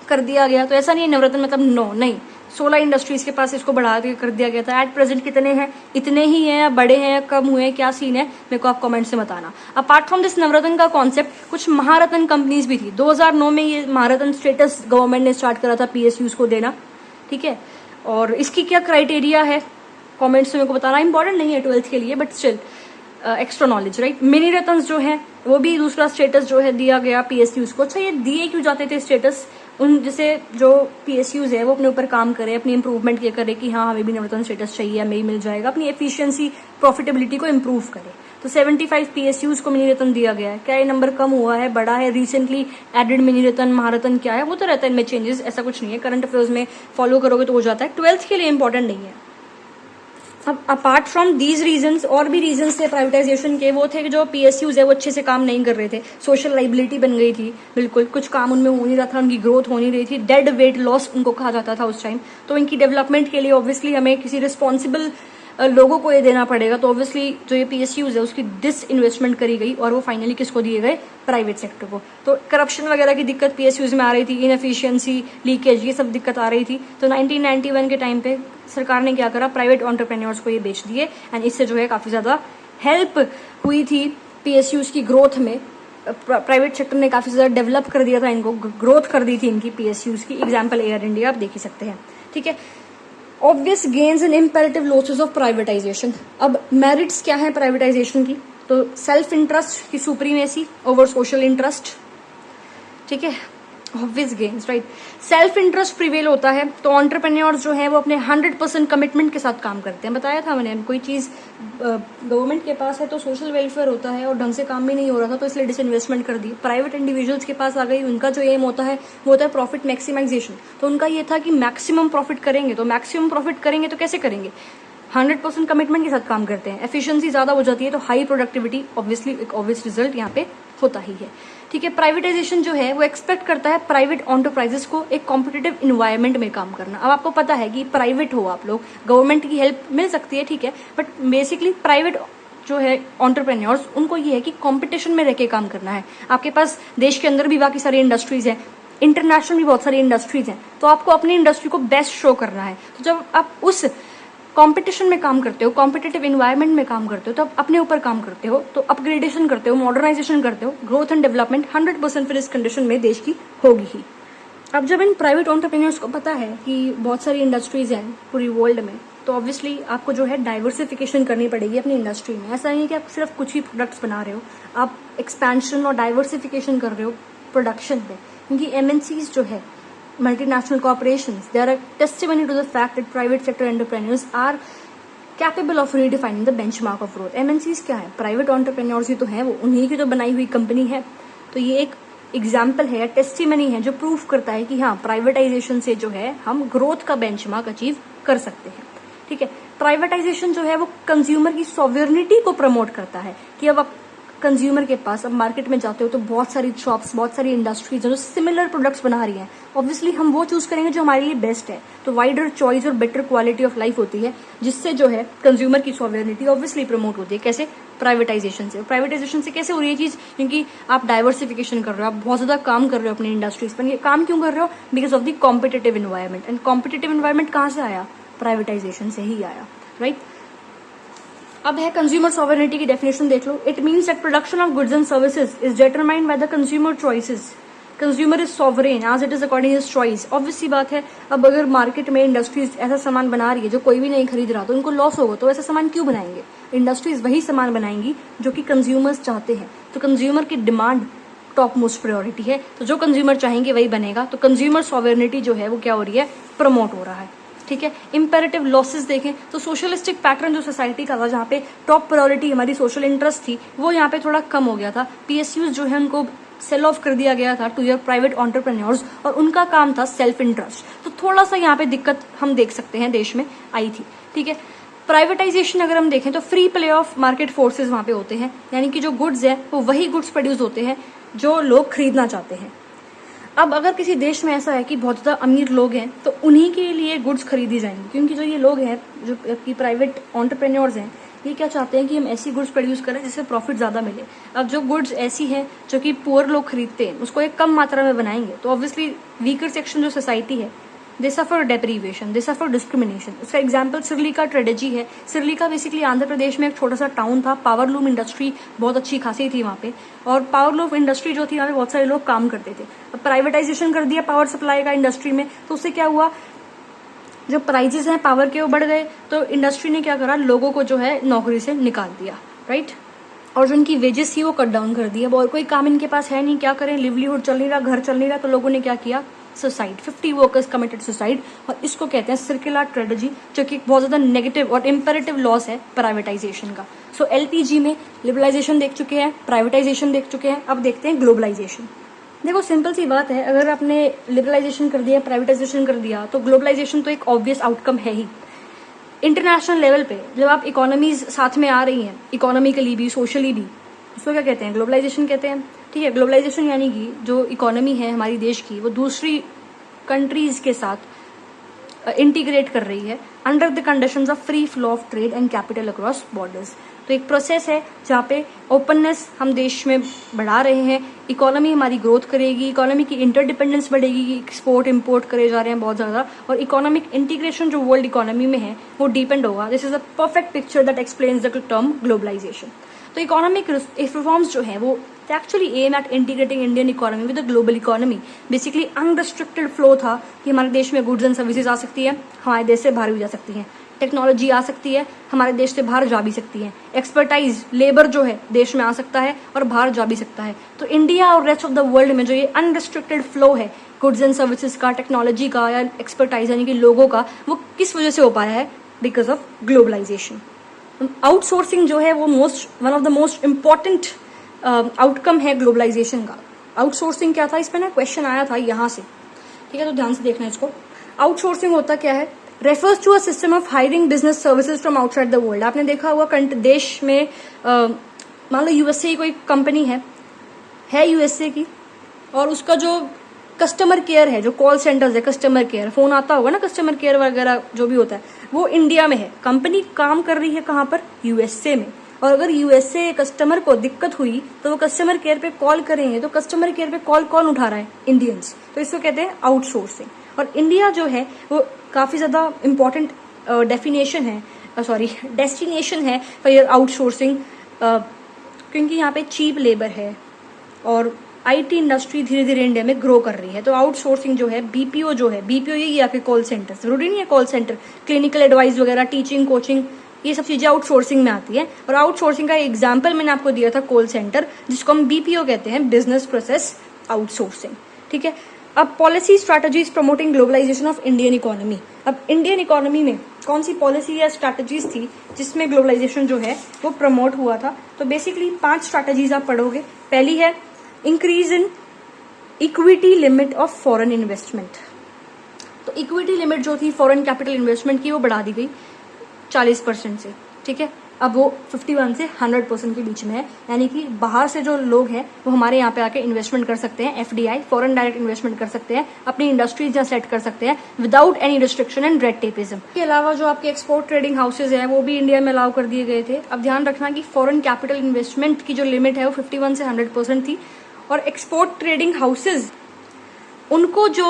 कर दिया गया। तो ऐसा नहीं है नवरत्न मतलब नहीं, 16 इंडस्ट्रीज के पास इसको बढ़ा के कर दिया गया था। एट प्रेजेंट कितने हैं? इतने ही हैं, बड़े हैं, कम हुए, क्या सीन है मेरे को आप कमेंट से बताना। अपार्ट फ्रॉम दिस नवरत्न का कॉन्सेप्ट कुछ महारत्न कंपनीज भी थी। 2009 में ये महारत्न स्टेटस गवर्नमेंट ने स्टार्ट करा था पीएसयूज को देना। ठीक है, और इसकी क्या क्राइटेरिया है कॉमेंट्स में मेरे को बताना। इंपॉर्टेंट नहीं है 12th के लिए, but still extra knowledge, right. Mini ratna जो है वो भी दूसरा स्टेटस जो है दिया गया पीएसयूज को। अच्छा, ये दिए क्यों जाते थे स्टेटस? उन जैसे जो पीएसयूज है वो अपने ऊपर काम करे, अपनी इंप्रूवमेंट ये करे कि हाँ हमें भी नवरत्न स्टेटस चाहिए, हमें भी मिल जाएगा, अपनी एफिशिएंसी प्रॉफिटेबिलिटी को इम्प्रूव करे। तो 75 पीएसयूज को मिनी रत्न दिया गया है। क्या ये नंबर कम हुआ है, बढ़ा है? रिसेंटली एडेड मिनी रत्न, महारत्न क्या है? वो तो रहता है इनमें चेंजेस, ऐसा कुछ नहीं है। करंट अफेयर्स में फॉलो करोगे तो हो जाता है। 12th के लिए इंपॉर्टेंट नहीं है। अब अपार्ट फ्रॉम दीज रीजंस और भी रीजंस थे प्राइवेटाइजेशन के। वो थे कि जो पीएसयूज है वो अच्छे से काम नहीं कर रहे थे, सोशल लाइबिलिटी बन गई थी, बिल्कुल कुछ काम उनमें हो नहीं रहा था, उनकी ग्रोथ हो नहीं रही थी, डेड वेट लॉस उनको कहा जाता था उस टाइम। तो इनकी डेवलपमेंट के लिए ऑब्वियसली हमें किसी रिस्पॉन्सिबल लोगों को ये देना पड़ेगा। तो ऑब्वियसली जो ये पीएसयूज है उसकी डिस इन्वेस्टमेंट करी गई और वो फाइनली किसको दिए गए? प्राइवेट सेक्टर को। तो करप्शन वगैरह की दिक्कत पीएसयूज में आ रही थी, इनएफिशिएंसी, लीकेज, ये सब दिक्कत आ रही थी। तो 1991 के टाइम पे सरकार ने क्या करा? प्राइवेट एंटरप्रेन्योर्स को ये बेच दिए एंड इससे जो है काफी ज्यादा हेल्प हुई थी पीएसयूज की ग्रोथ में। प्राइवेट सेक्टर ने काफी ज्यादा डेवलप कर दिया था इनको, ग्रोथ कर दी थी इनकी पीएसयूज की। एग्जाम्पल एयर इंडिया आप देख ही सकते हैं। ठीक ठीक है। Obvious gains and imperative losses of privatisation. अब मेरिट्स क्या है प्राइवेटाइजेशन की? तो सेल्फ इंटरेस्ट की सुप्रीमेसी ओवर सोशल इंटरेस्ट, ठीक है। Obvious gains, right. Self interest prevail होता है तो एंटरप्रेन्योर्स जो है वो अपने 100% कमिटमेंट के साथ काम करते हैं। बताया था मैंने, कोई चीज गवर्नमेंट के पास है तो सोशल वेलफेयर होता है और ढंग से काम भी नहीं हो रहा था तो इसलिए डिसइन्वेस्टमेंट कर दी। प्राइवेट इंडिविजुअल्स के पास आ गई, उनका जो एम होता है वो होता है प्रॉफिट मैक्सिमाइजेशन। तो उनका ये था कि मैक्सिमम प्रॉफिट करेंगे, तो मैक्सिमम प्रॉफिट करेंगे तो कैसे करेंगे? 100% कमिटमेंट के साथ काम करते हैं, एफिशिएंसी ज्यादा हो जाती है तो हाई प्रोडक्टिविटी ऑब्वियसली एक ऑब्वियस रिजल्ट यहाँ पे होता ही है, ठीक है। प्राइवेटाइजेशन जो है वो एक्सपेक्ट करता है प्राइवेट एंटरप्राइजेस को एक कॉम्पिटिटिव इन्वायरमेंट में काम करना। अब आपको पता है कि प्राइवेट हो आप लोग, गवर्नमेंट की हेल्प मिल सकती है, ठीक है, बट बेसिकली प्राइवेट जो है एंटरप्रेन्योर्स उनको ये है कि कंपटीशन में रह के काम करना है। आपके पास देश के अंदर भी बाकी सारी इंडस्ट्रीज हैं, इंटरनेशनल भी बहुत सारी इंडस्ट्रीज हैं, तो आपको अपनी इंडस्ट्री को बेस्ट शो करना है। तो जब आप उस कंपटीशन में काम करते हो, कॉम्पिटिटिव इन्वायरमेंट में काम करते हो, तो आप अपने ऊपर काम करते हो, तो अपग्रेडेशन करते हो, मॉडर्नाइजेशन करते हो, ग्रोथ एंड डेवलपमेंट 100% फिर इस कंडीशन में देश की होगी ही। अब जब इन प्राइवेट एंटरप्रेन्योर्स को पता है कि बहुत सारी इंडस्ट्रीज हैं पूरी वर्ल्ड में, तो ऑब्वियसली आपको जो है डाइवर्सिफिकेशन करनी पड़ेगी अपनी इंडस्ट्री में। ऐसा नहीं है कि आप सिर्फ कुछ ही प्रोडक्ट्स बना रहे हो, आप एक्सपेंशन और डाइवर्सिफिकेशन कर रहे हो प्रोडक्शन में, क्योंकि एमएनसीज जो है multinational corporations, they are a testimony to the fact that private sector entrepreneurs are capable of redefining the benchmark of growth. MNCs क्या है? प्राइवेट एंटरप्रेन्योर्स ही तो है, वो उन्हीं की तो बनाई हुई कंपनी है। तो ये एक एग्जाम्पल है, टेस्टिमनी है जो प्रूव करता है कि हाँ, प्राइवेटाइजेशन से जो है हम ग्रोथ का बेंचमार्क अचीव कर सकते हैं, ठीक है। प्राइवेटाइजेशन जो है वो कंज्यूमर की सॉवरेनिटी को प्रमोट करता है कि अब कंज्यूमर के पास, अब मार्केट में जाते हो तो बहुत सारी शॉप्स, बहुत सारी इंडस्ट्रीज जो सिमिलर प्रोडक्ट्स बना रही हैं, ऑब्वियसली हम वो चूज करेंगे जो हमारे लिए बेस्ट है। तो वाइडर चॉइस और बेटर क्वालिटी ऑफ लाइफ होती है, जिससे जो है कंज्यूमर की सॉवरेनिटी ऑब्वियसली प्रमोट होती है। कैसे? प्राइवेटाइजेशन से। प्राइवेटाइजेशन से कैसे हो रही है चीज? क्योंकि आप डाइवर्सिफिकेशन कर रहे हो, आप बहुत ज्यादा काम कर रहे हो अपनी इंडस्ट्रीज पर। ये काम क्यों कर रहे हो? Because of the competitive environment. And competitive environment कहाँ से आया? प्राइवेटाइजेशन से ही आया, राइट। अब है कंज्यूमर सॉवरेनिटी की डेफिनेशन देख लो। It means that production of goods and services is determined by the consumer choices. Consumer is sovereign as it is according his choice. Obvious सी बात है, अब अगर मार्केट में इंडस्ट्रीज ऐसा सामान बना रही है जो कोई भी नहीं खरीद रहा, तो उनको लॉस होगा, तो ऐसा सामान क्यों बनाएंगे? इंडस्ट्रीज वही सामान बनाएंगी जो कि कंज्यूमर्स चाहते हैं। तो कंज्यूमर की डिमांड टॉप मोस्ट प्रायोरिटी है, तो जो कंज्यूमर चाहेंगे वही बनेगा। तो कंज्यूमर सॉवरेनिटी जो है वो क्या हो रही है? प्रमोट हो रहा है, ठीक है। इंपेरेटिव लॉसेस देखें तो सोशलिस्टिक पैटर्न जो सोसाइटी का था, जहाँ पे टॉप प्रायोरिटी हमारी सोशल इंटरेस्ट थी, वो यहाँ पे थोड़ा कम हो गया था। पीएसयूज जो है उनको सेल ऑफ कर दिया गया था टू योर प्राइवेट एंटरप्रेन्योर्स, और उनका काम था सेल्फ इंटरेस्ट। तो थोड़ा सा यहाँ पे दिक्कत हम देख सकते हैं देश में आई थी, ठीक है। प्राइवेटाइजेशन अगर हम देखें तो free play of market forces वहां पे होते हैं, यानी कि जो गुड्स है वो वही गुड्स प्रोड्यूस होते हैं जो लोग खरीदना चाहते हैं। अब अगर किसी देश में ऐसा है कि बहुत ज़्यादा अमीर लोग हैं, तो उन्हीं के लिए गुड्स खरीदी जाएंगी, क्योंकि जो ये लोग हैं, जो आपकी प्राइवेट एंटरप्रेन्योर्स हैं, ये क्या चाहते हैं कि हम ऐसी गुड्स प्रोड्यूस करें जिससे प्रॉफिट ज़्यादा मिले। अब जो गुड्स ऐसी हैं जो कि पुअर लोग खरीदते हैं, उसको एक कम मात्रा में बनाएंगे, तो ऑब्वियसली वीकर सेक्शन जो सोसाइटी है, दे सफर डेप्रीवेशन, दे सफर डिस्क्रिमिनेशन। उसका एग्जाम्पल सिरलिका ट्रेडेजी है। सिरलिका बेसिकली आंध्र प्रदेश में एक छोटा सा टाउन था। पावर लूम इंडस्ट्री बहुत अच्छी खासी थी वहाँ पे, और पावर लूम इंडस्ट्री जो थी वहाँ पे बहुत सारे लोग काम करते थे। अब प्राइवेटाइजेशन कर दिया पावर सप्लाई का इंडस्ट्री में, तो उससे क्या हुआ, जो प्राइजेस हैं पावर के वो बढ़ गए, तो इंडस्ट्री ने क्या करा, लोगों को जो है नौकरी से निकाल दिया, राइट। और जो इनकी वेजेस थी वो कट डाउन कर दी। अब और कोई काम इनके पास है नहीं, क्या करें, लिवलीहुड चल नहीं रहा, घर चल नहीं रहा, तो लोगों ने क्या किया, सुसाइड। 50 वर्कर्स कमिटेड सुसाइड, और इसको कहते हैं सर्कुलर ट्रेडेजी, जो कि बहुत ज्यादा नेगेटिव और इंपेरेटिव लॉस है प्राइवेटाइजेशन का। सो एलपीजी में लिबरलाइजेशन देख चुके हैं, प्राइवेटाइजेशन देख चुके हैं, अब देखते हैं ग्लोबलाइजेशन। देखो सिंपल सी बात है, अगर आपने लिबरलाइजेशन कर दिया, प्राइवेटाइजेशन कर दिया, तो ग्लोबलाइजेशन तो एक ऑब्वियस आउटकम है ही। इंटरनेशनल लेवल पे जब आप इकोनॉमीज साथ में आ रही हैं, इकोनॉमिकली भी सोशली भी, उसको क्या कहते हैं, ग्लोबलाइजेशन कहते हैं, ठीक है। ग्लोबलाइजेशन यानी कि जो इकोनॉमी है हमारी देश की, वो दूसरी कंट्रीज के साथ इंटीग्रेट कर रही है under the conditions of free flow of trade and capital across borders. तो एक प्रोसेस है जहाँ पे ओपननेस हम देश में बढ़ा रहे हैं, इकोनॉमी हमारी ग्रोथ करेगी, इकोनॉमी की इंटरडिपेंडेंस बढ़ेगी, एक्सपोर्ट इंपोर्ट करे जा रहे हैं बहुत ज़्यादा, और इकोनॉमिक इंटीग्रेशन जो वर्ल्ड इकोनॉमी में है वो डिपेंड होगा। This is a perfect picture that explains the term globalisation. तो इकोनॉमिक रिफॉर्म्स जो है वो they actually aim at integrating Indian economy with the global economy. Basically unrestricted flow था कि हमारे देश में गुड्स एंड सर्विसेज आ सकती है, हमारे देश से बाहर भी जा सकती हैं, टेक्नोलॉजी आ सकती है, हमारे देश से बाहर जा भी सकती है, एक्सपर्टाइज लेबर जो है देश में आ सकता है और बाहर जा भी सकता है। तो इंडिया और रेस्ट ऑफ द वर्ल्ड में जो ये अनरिस्ट्रिक्टेड फ्लो है गुड्स एंड सर्विसेज का, टेक्नोलॉजी का या एक्सपर्टाइज यानी कि लोगों का, वो किस वजह से हो पाया है? Because of globalisation. आउटसोर्सिंग जो है वो one of the most important outcome है ग्लोबलाइजेशन का। आउटसोर्सिंग क्या था, इस पर ना क्वेश्चन आया था यहाँ से, ठीक है, तो ध्यान से देखना इसको। आउटसोर्सिंग होता क्या है? Refers to a system of hiring business services from outside the world. आपने देखा होगा देश में मान लो यूएसए की कोई कंपनी है यूएसए की, और उसका जो कस्टमर केयर है, जो कॉल सेंटर्स है, कस्टमर केयर, फोन आता होगा ना, कस्टमर केयर वगैरह जो भी होता है, वो इंडिया में है। कंपनी काम कर रही है कहाँ पर? यूएसए में। और अगर यूएसए कस्टमर को दिक्कत हुई तो वो कस्टमर केयर पे कॉल करेंगे, तो कस्टमर केयर पे कॉल कौन उठा रहा है? इंडियंस। तो इसको कहते हैं आउटसोर्सिंग। और इंडिया जो है वो काफी ज्यादा इंपॉर्टेंट डेस्टिनेशन है फॉर योर आउटसोर्सिंग, क्योंकि यहाँ पे चीप लेबर है और आईटी इंडस्ट्री धीरे धीरे इंडिया में ग्रो कर रही है। तो आउटसोर्सिंग जो है, बीपीओ जो है, बीपीओ ये आपके कॉल सेंटर, जरूरी नहीं है कॉल सेंटर, क्लिनिकल एडवाइस वगैरह, टीचिंग, कोचिंग, ये सब चीजें आउटसोर्सिंग में आती है। और आउटसोर्सिंग का एग्जाम्पल मैंने आपको दिया था कॉल सेंटर, जिसको हम बीपीओ कहते हैं, बिजनेस प्रोसेस आउटसोर्सिंग, ठीक है। अब policy strategies promoting globalisation of Indian economy. अब इंडियन इकोनॉमी में कौन सी पॉलिसी या स्ट्रैटेजीज थी जिसमें ग्लोबलाइजेशन जो है वो प्रमोट हुआ था? तो बेसिकली 5 स्ट्रैटेजीज आप पढ़ोगे। पहली है increase in equity limit of foreign investment. तो इक्विटी लिमिट जो थी फॉरेन कैपिटल इन्वेस्टमेंट की, वो बढ़ा दी गई 40% से, ठीक है। अब वो 51 से 100% के बीच में है, यानी कि बाहर से जो लोग हैं वो हमारे यहाँ पे आके इन्वेस्टमेंट कर सकते हैं, एफडीआई, फॉरेन डायरेक्ट इन्वेस्टमेंट कर सकते हैं, अपनी इंडस्ट्रीज यहाँ सेट कर सकते हैं without any restriction and red tapism. इसके अलावा जो आपके एक्सपोर्ट ट्रेडिंग हाउसेज हैं वो भी इंडिया में अलाउ कर दिए गए थे। अब ध्यान रखना कि फॉरेन कैपिटल इन्वेस्टमेंट की जो लिमिट है वो 51 से 100% थी, और एक्सपोर्ट ट्रेडिंग हाउसेज उनको जो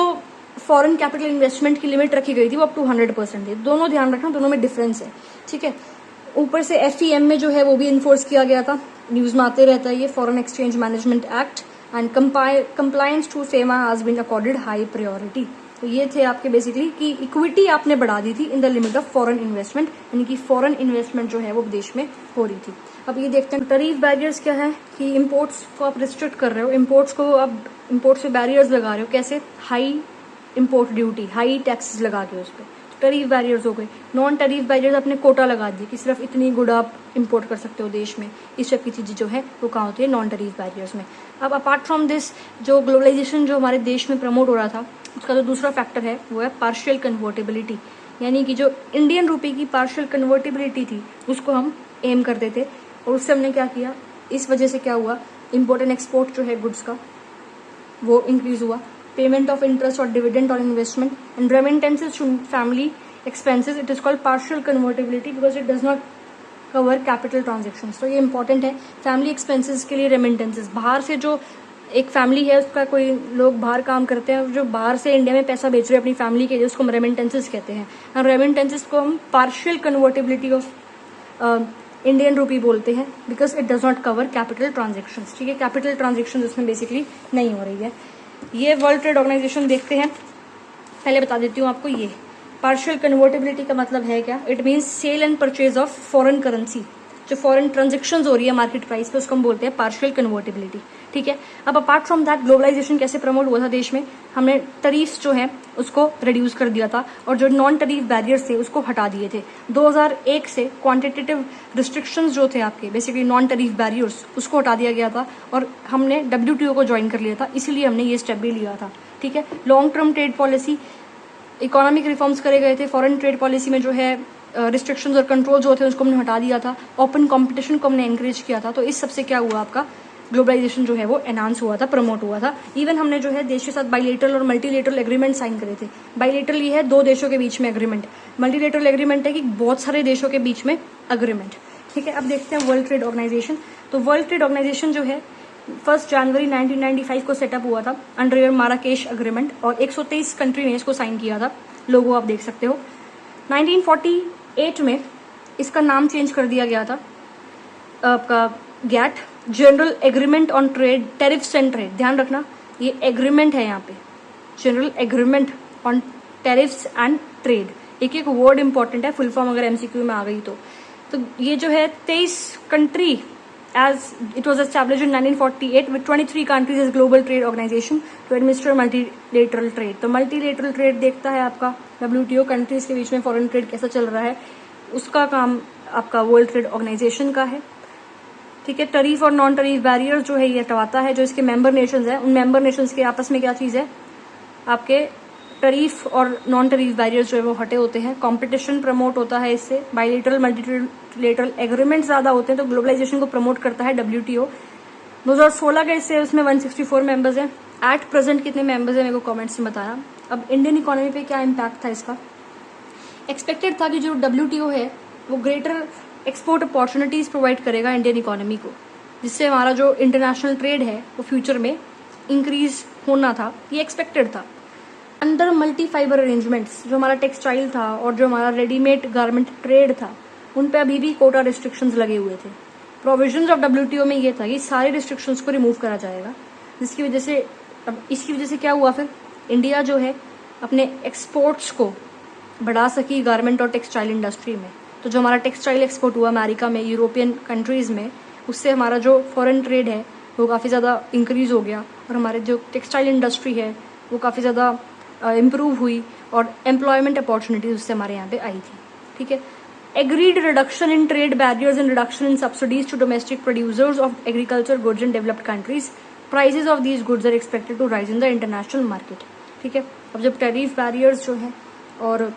फॉरेन कैपिटल इन्वेस्टमेंट की लिमिट रखी गई थी वो अप टू 100% थी। दोनों ध्यान रखना, दोनों में डिफरेंस है, ठीक है। ऊपर से एफईएम में जो है वो भी इन्फोर्स किया गया था, न्यूज में आते रहता है ये, foreign exchange management act, and compliance to FEMA has been accorded high priority. तो ये थे आपके बेसिकली कि इक्विटी आपने बढ़ा दी थी in the limit of foreign investment, यानी कि फॉरेन इन्वेस्टमेंट जो है वो देश में हो रही थी। अब ये देखते हैं टैरिफ बैरियर्स क्या है, कि इम्पोर्ट्स को आप रिस्ट्रिक्ट कर रहे हो, इम्पोर्ट्स को आप इम्पोर्ट्स पे बैरियर्स लगा रहे हो। कैसे? High import duty, high taxes लगा के उस पर टैरिफ बैरियर्स हो गए। नॉन टैरिफ बैरियर्स अपने कोटा लगा दिए कि सिर्फ इतनी गुड आप इम्पोर्ट कर सकते हो देश में, इस टाइप की चीजें जो है वो कहाँ होती है? नॉन टैरिफ बैरियर्स में। अब अपार्ट फ्रॉम दिस, जो ग्लोबलाइजेशन जो हमारे देश में प्रमोट हो रहा था, उसका जो दूसरा फैक्टर है वो है पार्शियल कन्वर्टेबिलिटी, यानी कि जो इंडियन रुपये की पार्शियल कन्वर्टेबिलिटी थी उसको हम एम करते थे, और उससे हमने क्या किया, इस वजह से क्या हुआ, इम्पोर्ट एंड एक्सपोर्ट जो है गुड्स का वो इंक्रीज हुआ। पेमेंट ऑफ इंटरेस्ट और dividend on investment and remittances to family expenses, it is called partial convertibility because it does not cover capital transactions. तो ये इंपॉर्टेंट है। फैमिली एक्सपेंसेस के लिए रेमिटेंसेस, बाहर से जो एक फैमिली है उसका कोई लोग बाहर काम करते हैं, जो बाहर से इंडिया में पैसा बेच रहे हैं अपनी फैमिली के लिए, उसको हम रेमिटेंसेस कहते हैं। और रेमिटेंसेस को हम partial convertibility of Indian rupee बोलते हैं because it does not cover capital transactions, ठीक है। कैपिटल ट्रांजेक्शन इसमें बेसिकली नहीं हो रही है। ये वर्ल्ड ट्रेड ऑर्गेनाइजेशन देखते हैं, पहले बता देती हूँ आपको। ये पार्शियल कन्वर्टेबिलिटी का मतलब है क्या? It means sale and purchase of foreign currency, जो फॉरेन ट्रांजेक्शन्स हो रही है मार्केट प्राइस पे, उसको हम बोलते हैं पार्शियल कन्वर्टेबिलिटी, ठीक है। अब अपार्ट फ्रॉम दैट ग्लोबलाइजेशन कैसे प्रमोट हुआ था देश में? हमने टैरिफ्स जो है उसको रिड्यूस कर दिया था, और जो नॉन टैरिफ बैरियर्स थे उसको हटा दिए थे। 2001 से क्वांटिटेटिव रिस्ट्रिक्शंस जो थे आपके, बेसिकली नॉन टैरिफ बैरियर्स, उसको हटा दिया गया था, और हमने WTO को ज्वाइन कर लिया था, इसीलिए हमने ये स्टेप भी लिया था, ठीक है। Long term trade policy, economic reforms करे गए थे। फॉरेन ट्रेड पॉलिसी में जो है रिस्ट्रिक्शंस और कंट्रोल जो थे उसको हमने हटा दिया था। ओपन कंपटीशन को हमने एनकरेज किया था। तो इस सबसे क्या हुआ, आपका ग्लोबलाइजेशन जो है वो एनहांस हुआ था, प्रमोट हुआ था। इवन हमने जो है देश के साथ बाइलेटरल और मल्टीलेटरल एग्रीमेंट साइन करे थे। बाइलेटरल ये है 2 देशों के बीच में एग्रीमेंट, मल्टीलेटरल एग्रीमेंट है कि बहुत सारे देशों के बीच में एग्रीमेंट, ठीक है। अब देखते हैं वर्ल्ड ट्रेड ऑर्गेनाइजेशन। तो वर्ल्ड ट्रेड ऑर्गेनाइजेशन जो है 1 जनवरी 1995 को सेटअप हुआ था अंडर माराकेश एग्रीमेंट, और 123 कंट्री ने इसको साइन किया था। लोगो आप देख सकते हो। 1948 में इसका नाम चेंज कर दिया गया था आपका GATT, general agreement on trade, tariffs and trade, ध्यान रखना ये एग्रीमेंट है यहाँ पे, general agreement on tariffs and trade, एक एक वर्ड इंपॉर्टेंट है, फुल फॉर्म अगर एमसीक्यू में आ गई तो ये जो है 23 country as it was established in 1948 with 23 countries as global trade organization to administer multilateral trade। तो मल्टीलेटरल ट्रेड देखता है आपका WTO, कंट्रीज के बीच में फॉरेन ट्रेड कैसा चल रहा है उसका काम आपका वर्ल्ड ट्रेड ऑर्गेनाइजेशन का है, ठीक है। टरीफ और नॉन टरीफ बैरियर जो है ये हटवाता है, जो इसके मेंबर नेशंस है उन मेंबर नेशंस के आपस में क्या चीज है, आपके टरीफ और नॉन टरीफ बैरियर्स जो है वो हटे होते हैं। कंपटीशन प्रमोट होता है इससे, बायलेटरल मल्टीलेटरल एग्रीमेंट ज्यादा होते हैं तो ग्लोबलाइजेशन को प्रमोट करता है WTO। 2016 के इससे उसमें 164 मेंबर्स हैं। एट प्रेजेंट कितने मेंबर्स हैं मेरे को कमेंट्स में बताया। अब इंडियन इकोनॉमी पे क्या इम्पैक्ट था इसका, एक्सपेक्टेड था कि जो WTO है वो ग्रेटर एक्सपोर्ट अपॉर्चुनिटीज प्रोवाइड करेगा इंडियन इकोनॉमी को, जिससे हमारा जो इंटरनेशनल ट्रेड है वो फ्यूचर में इंक्रीज होना था, ये एक्सपेक्टेड था। अंडर मल्टी फाइबर अरेंजमेंट्स जो हमारा टेक्सटाइल था और जो हमारा रेडीमेड गारमेंट ट्रेड था उन पे अभी भी कोटा रिस्ट्रिक्शंस लगे हुए थे। प्रोविजंस ऑफ WTO में ये था कि सारे रिस्ट्रिक्शंस को रिमूव करा जाएगा, जिसकी वजह से अब इसकी वजह से क्या हुआ, फिर इंडिया जो है अपने एक्सपोर्ट्स को बढ़ा सकी गारमेंट और टेक्सटाइल इंडस्ट्री में। तो जो हमारा टेक्सटाइल एक्सपोर्ट हुआ अमेरिका में, यूरोपियन कंट्रीज में, उससे हमारा जो फॉरेन ट्रेड है वो काफ़ी ज़्यादा इंक्रीज हो गया और हमारे जो टेक्सटाइल इंडस्ट्री है वो काफ़ी ज़्यादा इम्प्रूव हुई और एम्प्लॉयमेंट अपॉर्चुनिटीज उससे हमारे यहाँ पे आई थी, ठीक है। Agreed reduction in trade barriers and reduction in subsidies to domestic producers of agriculture goods in developed countries, prices of these goods are expected to rise in the international market, ठीक है। अब जब टैरिफ बैरियर्स जो है और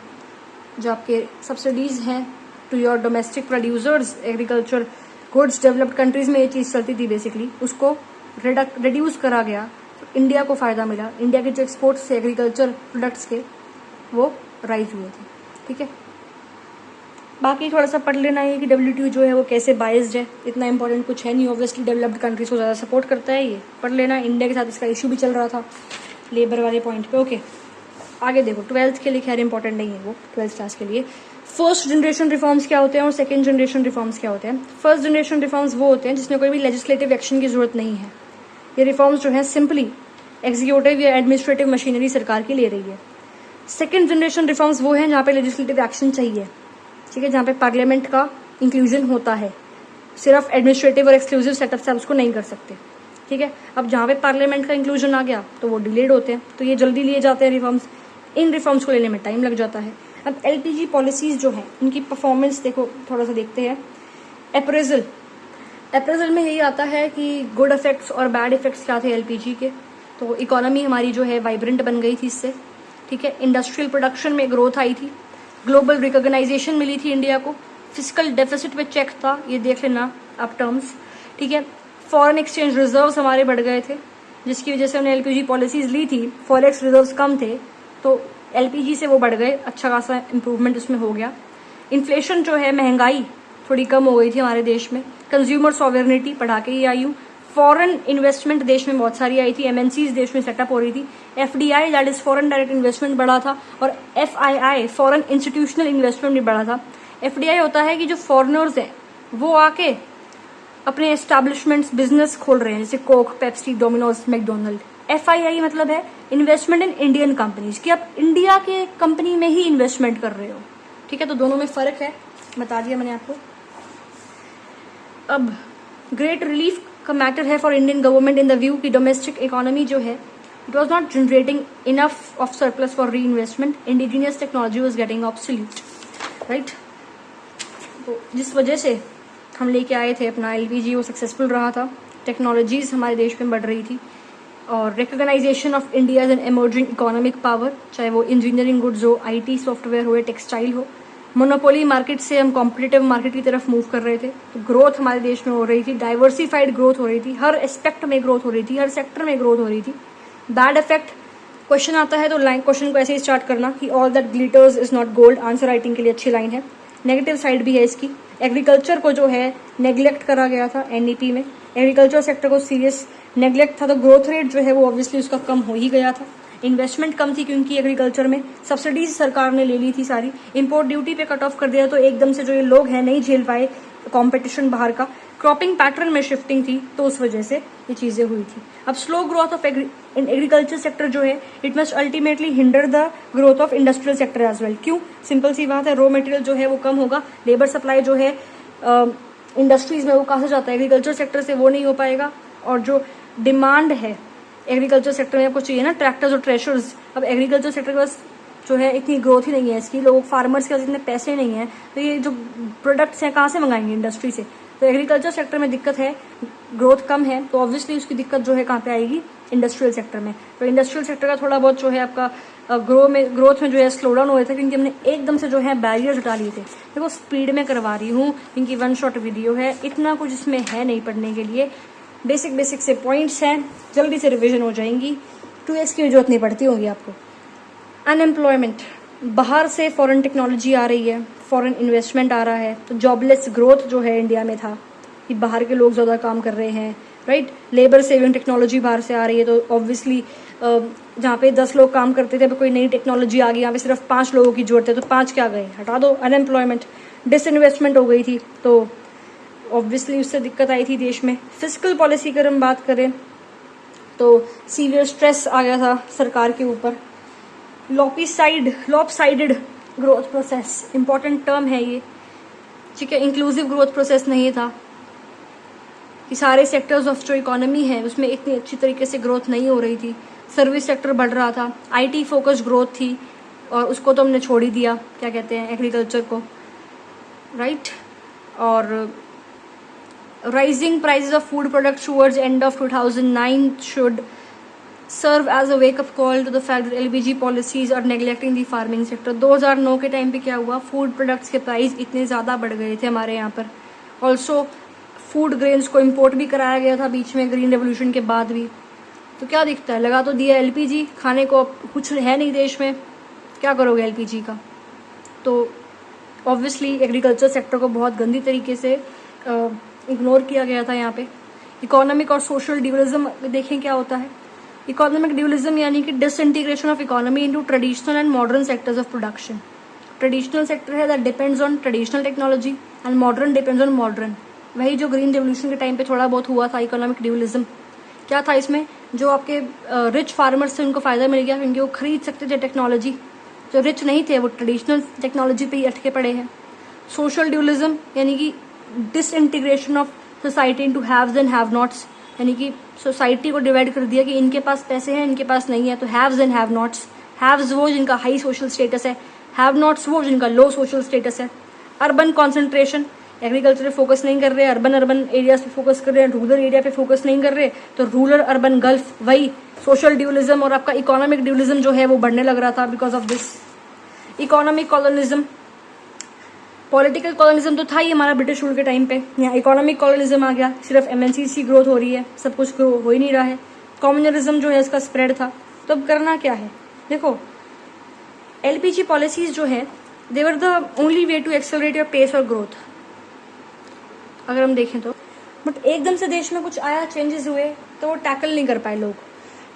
जो आपके subsidies हैं to your domestic producers agriculture goods developed countries में ये चीज़ चलती थी बेसिकली, उसको रिड्यूस करा गया, इंडिया को फायदा मिला। इंडिया के जो एक्सपोर्ट्स थे एग्रीकल्चर प्रोडक्ट्स के वो राइज हुए थे, ठीक है। बाकी थोड़ा सा पढ़ लेना है कि WTO जो है वो कैसे बाइज्ड है, इतना इंपॉर्टेंट कुछ है नहीं, ऑब्वियसली डेवलप्ड कंट्रीज को ज़्यादा सपोर्ट करता है, ये पढ़ लेना। इंडिया के साथ इसका इशू भी चल रहा था लेबर वाले पॉइंट पे, ओके। आगे देखो 12th के लिए खैर इंपॉर्टेंट नहीं है वो, 12th क्लास के लिए फर्स्ट जनरेशन रिफॉर्म्स क्या होते हैं और सेकेंड जनरेशन रिफॉर्म्स क्या होते हैं। फर्स्ट जनरेशन रिफॉर्म्स वो होते हैं जिसमें कोई भी लेजिस्लेटिव एक्शन की जरूरत नहीं है, ये रिफॉर्म्स जो है सिंपली एग्जीक्यूटिव या एडमिनिस्ट्रेटिव मशीनरी सरकार की ले रही है। सेकेंड जनरेशन रिफॉर्म्स वो हैं जहाँ पे लेजिस्लेटिव एक्शन चाहिए, ठीक है, जहाँ पे पार्लियामेंट का इंक्लूजन होता है, सिर्फ एडमिनिस्ट्रेटिव और एक्सक्लूसिव सेटअप से आप उसको नहीं कर सकते, ठीक है। अब जहाँ पे पार्लियामेंट का इंक्लूजन आ गया तो वो डिलेड होते हैं, तो ये जल्दी लिए जाते हैं रिफॉर्म्स, इन रिफॉर्म्स को लेने में टाइम लग जाता है। अब LPG पॉलिसीज जो हैं उनकी परफॉर्मेंस देखो, थोड़ा सा देखते हैं। अप्रेजल में यही आता है कि गुड इफेक्ट्स और बैड इफेक्ट्स क्या थे LPG के। तो इकोनॉमी हमारी जो है वाइब्रेंट बन गई थी इससे, ठीक है। इंडस्ट्रियल प्रोडक्शन में ग्रोथ आई थी, ग्लोबल रिकॉग्नाइजेशन मिली थी इंडिया को, फिजिकल डेफिसिट में चेक था, ये देख लेना आप टर्म्स, ठीक है। फॉरेन एक्सचेंज रिजर्व्स हमारे बढ़ गए थे, जिसकी वजह से हमने LPG पॉलिसीज ली थी, फॉरेक्स रिजर्व्स कम थे तो LPG से वो बढ़ गए, अच्छा खासा इंप्रूवमेंट उसमें हो गया। इन्फ्लेशन जो है, महंगाई थोड़ी कम हो गई थी हमारे देश में। कंज्यूमर सॉवरेनिटी बढ़ा के ही आई हूँ। फॉरेन इन्वेस्टमेंट देश में बहुत सारी आई थी, MNCs देश में सेटअप हो रही थी। FDI that is foreign direct investment बढ़ा था और FII फॉरेन इंस्टीट्यूशनल इन्वेस्टमेंट भी बढ़ा था। FDI होता है कि जो फॉरेनर्स हैं वो आके अपने एस्टैब्लिशमेंट्स बिजनेस खोल रहे हैं, जैसे Coke, Pepsi, Domino's, McDonald. FII मतलब है इन्वेस्टमेंट इन इंडियन कंपनीज, कि आप इंडिया के कंपनी में ही इन्वेस्टमेंट कर रहे हो, ठीक है। तो दोनों में फर्क है, बता दिया मैंने आपको। अब ग्रेट रिलीफ का मैटर है for Indian government in the view कि डोमेस्टिक इकोनॉमी जो है it was not generating enough of surplus for री investment, indigenous technology was getting absolute, right. तो जिस वजह से हम लेके आए थे अपना LPG वो सक्सेसफुल रहा था, टेक्नोलॉजीज हमारे देश में बढ़ रही थी और recognisation of India as an emerging economic power, चाहे वो इंजीनियरिंग गुड्स हो, IT सॉफ्टवेयर हो या टेक्सटाइल हो। मोनोपोली मार्केट से हम कॉम्पिटिटिव मार्केट की तरफ मूव कर रहे थे, तो ग्रोथ हमारे देश में हो रही थी, डाइवर्सिफाइड ग्रोथ हो रही थी, हर एस्पेक्ट में ग्रोथ हो रही थी, हर सेक्टर में ग्रोथ हो रही थी। बैड इफेक्ट क्वेश्चन आता है तो लाइन क्वेश्चन को ऐसे ही स्टार्ट करना कि all that glitters is not gold, answer writing के लिए अच्छी लाइन है। नेगेटिव साइड भी है इसकी, एग्रीकल्चर को जो है नेग्लेक्ट करा गया था NEP में, एग्रीकल्चर सेक्टर को सीरियस नेग्लेक्ट था, तो ग्रोथ रेट जो है वो ऑब्वियसली उसका कम हो ही गया था। इन्वेस्टमेंट कम थी क्योंकि एग्रीकल्चर में सब्सिडीज सरकार ने ले ली थी सारी, इंपोर्ट ड्यूटी पे कट ऑफ कर दिया तो एकदम से जो ये लोग हैं नहीं झेल पाए कंपटीशन बाहर का, क्रॉपिंग पैटर्न में शिफ्टिंग थी, तो उस वजह से ये चीजें हुई थी। अब slow growth of agriculture sector जो है, it must ultimately hinder the growth of industrial sector as well. क्यों? सिंपल सी बात है, रॉ मटेरियल जो है वो कम होगा, लेबर सप्लाई जो है इंडस्ट्रीज में वो कहाँ से जाता है, एग्रीकल्चर सेक्टर से, वो नहीं हो पाएगा। और जो डिमांड है एग्रीकल्चर सेक्टर में आपको चाहिए ना ट्रैक्टर्स और ट्रेशर्स, अब एग्रीकल्चर सेक्टर के पास जो है इतनी ग्रोथ ही नहीं है इसकी, लोग फार्मर्स के पास इतने पैसे नहीं है, तो ये जो प्रोडक्ट्स हैं कहाँ से मंगाएंगे, इंडस्ट्री से। तो एग्रीकल्चर सेक्टर में दिक्कत है, ग्रोथ कम है, तो ऑब्वियसली उसकी दिक्कत जो है कहाँ पे आएगी, इंडस्ट्रियल सेक्टर में। तो इंडस्ट्रियल सेक्टर का थोड़ा बहुत जो है आपका ग्रोथ में जो है स्लो डाउन हो रहा था, क्योंकि हमने एकदम से जो है बैरियर्स हटा लिए थे। देखो स्पीड में करवा रही हूँ क्योंकि 1 शॉट वीडियो है, इतना कुछ इसमें है नहीं पढ़ने के लिए, बेसिक से पॉइंट्स हैं, जल्दी से रिविजन हो जाएंगी, 2x की जरूरत नहीं पड़ती होगी आपको। अनएम्प्लॉयमेंट, बाहर से फॉरेन टेक्नोलॉजी आ रही है, फॉरेन इन्वेस्टमेंट आ रहा है, तो जॉबलेस ग्रोथ जो है इंडिया में था कि बाहर के लोग ज़्यादा काम कर रहे हैं, राइट। लेबर सेविंग टेक्नोलॉजी बाहर से आ रही है, तो ऑब्वियसली जहाँ पे 10 लोग काम करते थे, कोई नई टेक्नोलॉजी आ गई, यहाँ पे सिर्फ 5 लोगों की जरूरत है, तो 5 क्या गए, हटा दो। अनएम्प्लॉयमेंट, डिसइन्वेस्टमेंट हो गई थी, तो ऑब्वियसली उससे दिक्कत आई थी देश में। फिजिकल पॉलिसी अगर हम बात करें तो सीवियर स्ट्रेस आ गया था सरकार के ऊपर। Lopsided growth process, important term है ये, ठीक है। इंक्लूसिव ग्रोथ प्रोसेस नहीं था कि सारे सेक्टर्स ऑफ जो इकोनॉमी है उसमें इतनी अच्छी तरीके से ग्रोथ नहीं हो रही थी। सर्विस सेक्टर बढ़ रहा था, IT फोकस्ड ग्रोथ थी, और उसको तो हमने छोड़ ही दिया, क्या कहते हैं, एग्रीकल्चर को, राइट। और rising prices of food products towards end of 2009 should serve as a wake up call to the fact that LPG policies are neglecting the farming sector. 2009 के टाइम पे क्या हुआ, फूड प्रोडक्ट्स के प्राइस इतने ज़्यादा बढ़ गए थे हमारे यहाँ पर। ऑल्सो फूड ग्रेन्स को इम्पोर्ट भी कराया गया था बीच में, ग्रीन रेवोल्यूशन के बाद भी। तो क्या दिखता है, लगा तो दिया LPG, खाने को कुछ है नहीं देश में, क्या करोगे LPG का। तो ऑब्वियसली एग्रीकल्चर सेक्टर को बहुत गंदी तरीके से इग्नोर किया गया था यहाँ पे। इकोनॉमिक और सोशल ड्यूअलिज्म देखें क्या होता है। इकोनॉमिक ड्यूअलिज्म यानी कि disintegration of economy into traditional and modern sectors of production. Traditional sector है that depends on traditional technology and modern depends on modern. वही जो ग्रीन रेवोल्यूशन के टाइम पे थोड़ा बहुत हुआ था इकोनॉमिक ड्यूअलिज्म। क्या था इसमें, जो आपके रिच फार्मर्स थे उनको फायदा मिल गया क्योंकि वो खरीद सकते थे टेक्नोलॉजी, जो रिच नहीं थे वो ट्रेडिशनल टेक्नोलॉजी पे ही अटके पड़े हैं। सोशल ड्यूअलिज्म यानी कि disintegration of society into haves and have nots, यानी कि सोसाइटी को डिवाइड कर दिया कि इनके पास पैसे हैं, इनके पास नहीं है, तो haves and have nots. Haves वो जिनका हाई सोशल स्टेटस है, हैव नॉट्स वो जिनका लो सोशल स्टेटस है। अर्बन कॉन्सेंट्रेशन, एग्रीकल्चर पे फोकस नहीं कर रहे, अर्बन एरियाज पे फोकस कर रहे हैं, रूरल एरिया पे फोकस नहीं कर रहे, तो रूरल अर्बन गल्फ, वही सोशल ड्यूअलिज्म। और आपका इकोनॉमिक ड्यूअलिज्म जो है वो बढ़ने लग रहा था because of this. Economic colonialism, political colonialism तो था ही हमारा ब्रिटिश रूल के टाइम पे, यहाँ इकोनॉमिक कॉलोनिज्म आ गया, सिर्फ MNCs की ग्रोथ हो रही है, सब कुछ ग्रो हो ही नहीं रहा है। कम्युनलिज्म जो है इसका स्प्रेड था। तो अब करना क्या है, देखो LPG पॉलिसीज जो है they were the only way to accelerate your pace और ग्रोथ, अगर हम देखें तो। बट एकदम से देश में कुछ आया, चेंजेस हुए, तो वो टैकल नहीं कर पाए लोग।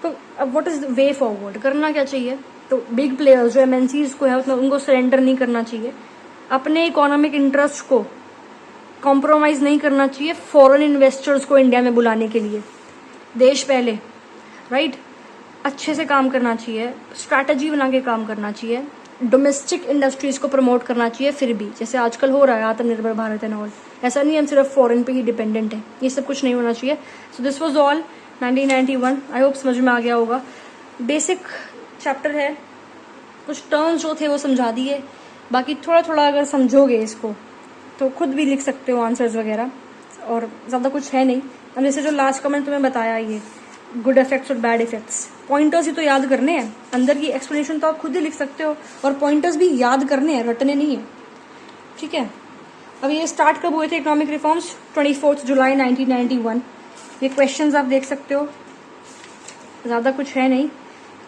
तो अब व्हाट इज वे फॉरवर्ड, करना क्या चाहिए। तो बिग प्लेयर्स जो MNCs को है उसमें उनको सरेंडर नहीं करना चाहिए, अपने इकोनॉमिक इंटरेस्ट को कॉम्प्रोमाइज नहीं करना चाहिए फॉरेन इन्वेस्टर्स को इंडिया में बुलाने के लिए। देश पहले, राइट, अच्छे से काम करना चाहिए, स्ट्रैटेजी बना के काम करना चाहिए, डोमेस्टिक इंडस्ट्रीज को प्रमोट करना चाहिए। फिर भी जैसे आजकल हो रहा है आत्मनिर्भर भारत एंड ऑल, ऐसा नहीं हम सिर्फ फॉरेन पे ही डिपेंडेंट है, ये सब कुछ नहीं होना चाहिए। So this was all 1991। I hope समझ में आ गया होगा। बेसिक चैप्टर है, कुछ टर्म्स जो थे वो समझा दिए, बाकी थोड़ा थोड़ा अगर समझोगे इसको तो खुद भी लिख सकते हो आंसर्स वगैरह, और ज़्यादा कुछ है नहीं। अब जैसे जो लास्ट का मैंने तुम्हें बताया, ये गुड इफेक्ट्स और बैड इफेक्ट्स, पॉइंटर्स ही तो याद करने हैं, अंदर की एक्सप्लेनेशन तो आप खुद ही लिख सकते हो, और पॉइंटर्स भी याद करने हैं, रटने नहीं है, ठीक है। अब ये स्टार्ट कब हुए थे इकोनॉमिक रिफॉर्म्स, 24 जुलाई 1991। ये क्वेश्चंस आप देख सकते हो, ज़्यादा कुछ है नहीं।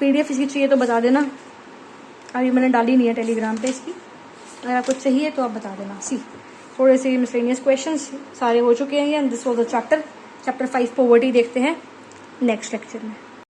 PDF इसकी चाहिए तो बता देना, अभी मैंने डाली नहीं है टेलीग्राम पे इसकी, अगर आपको चाहिए तो आप बता देना। थोड़े से मिसलेनियस क्वेश्चंस सारे हो चुके हैं, and this was the chapter 5 poverty देखते हैं नेक्स्ट लेक्चर में।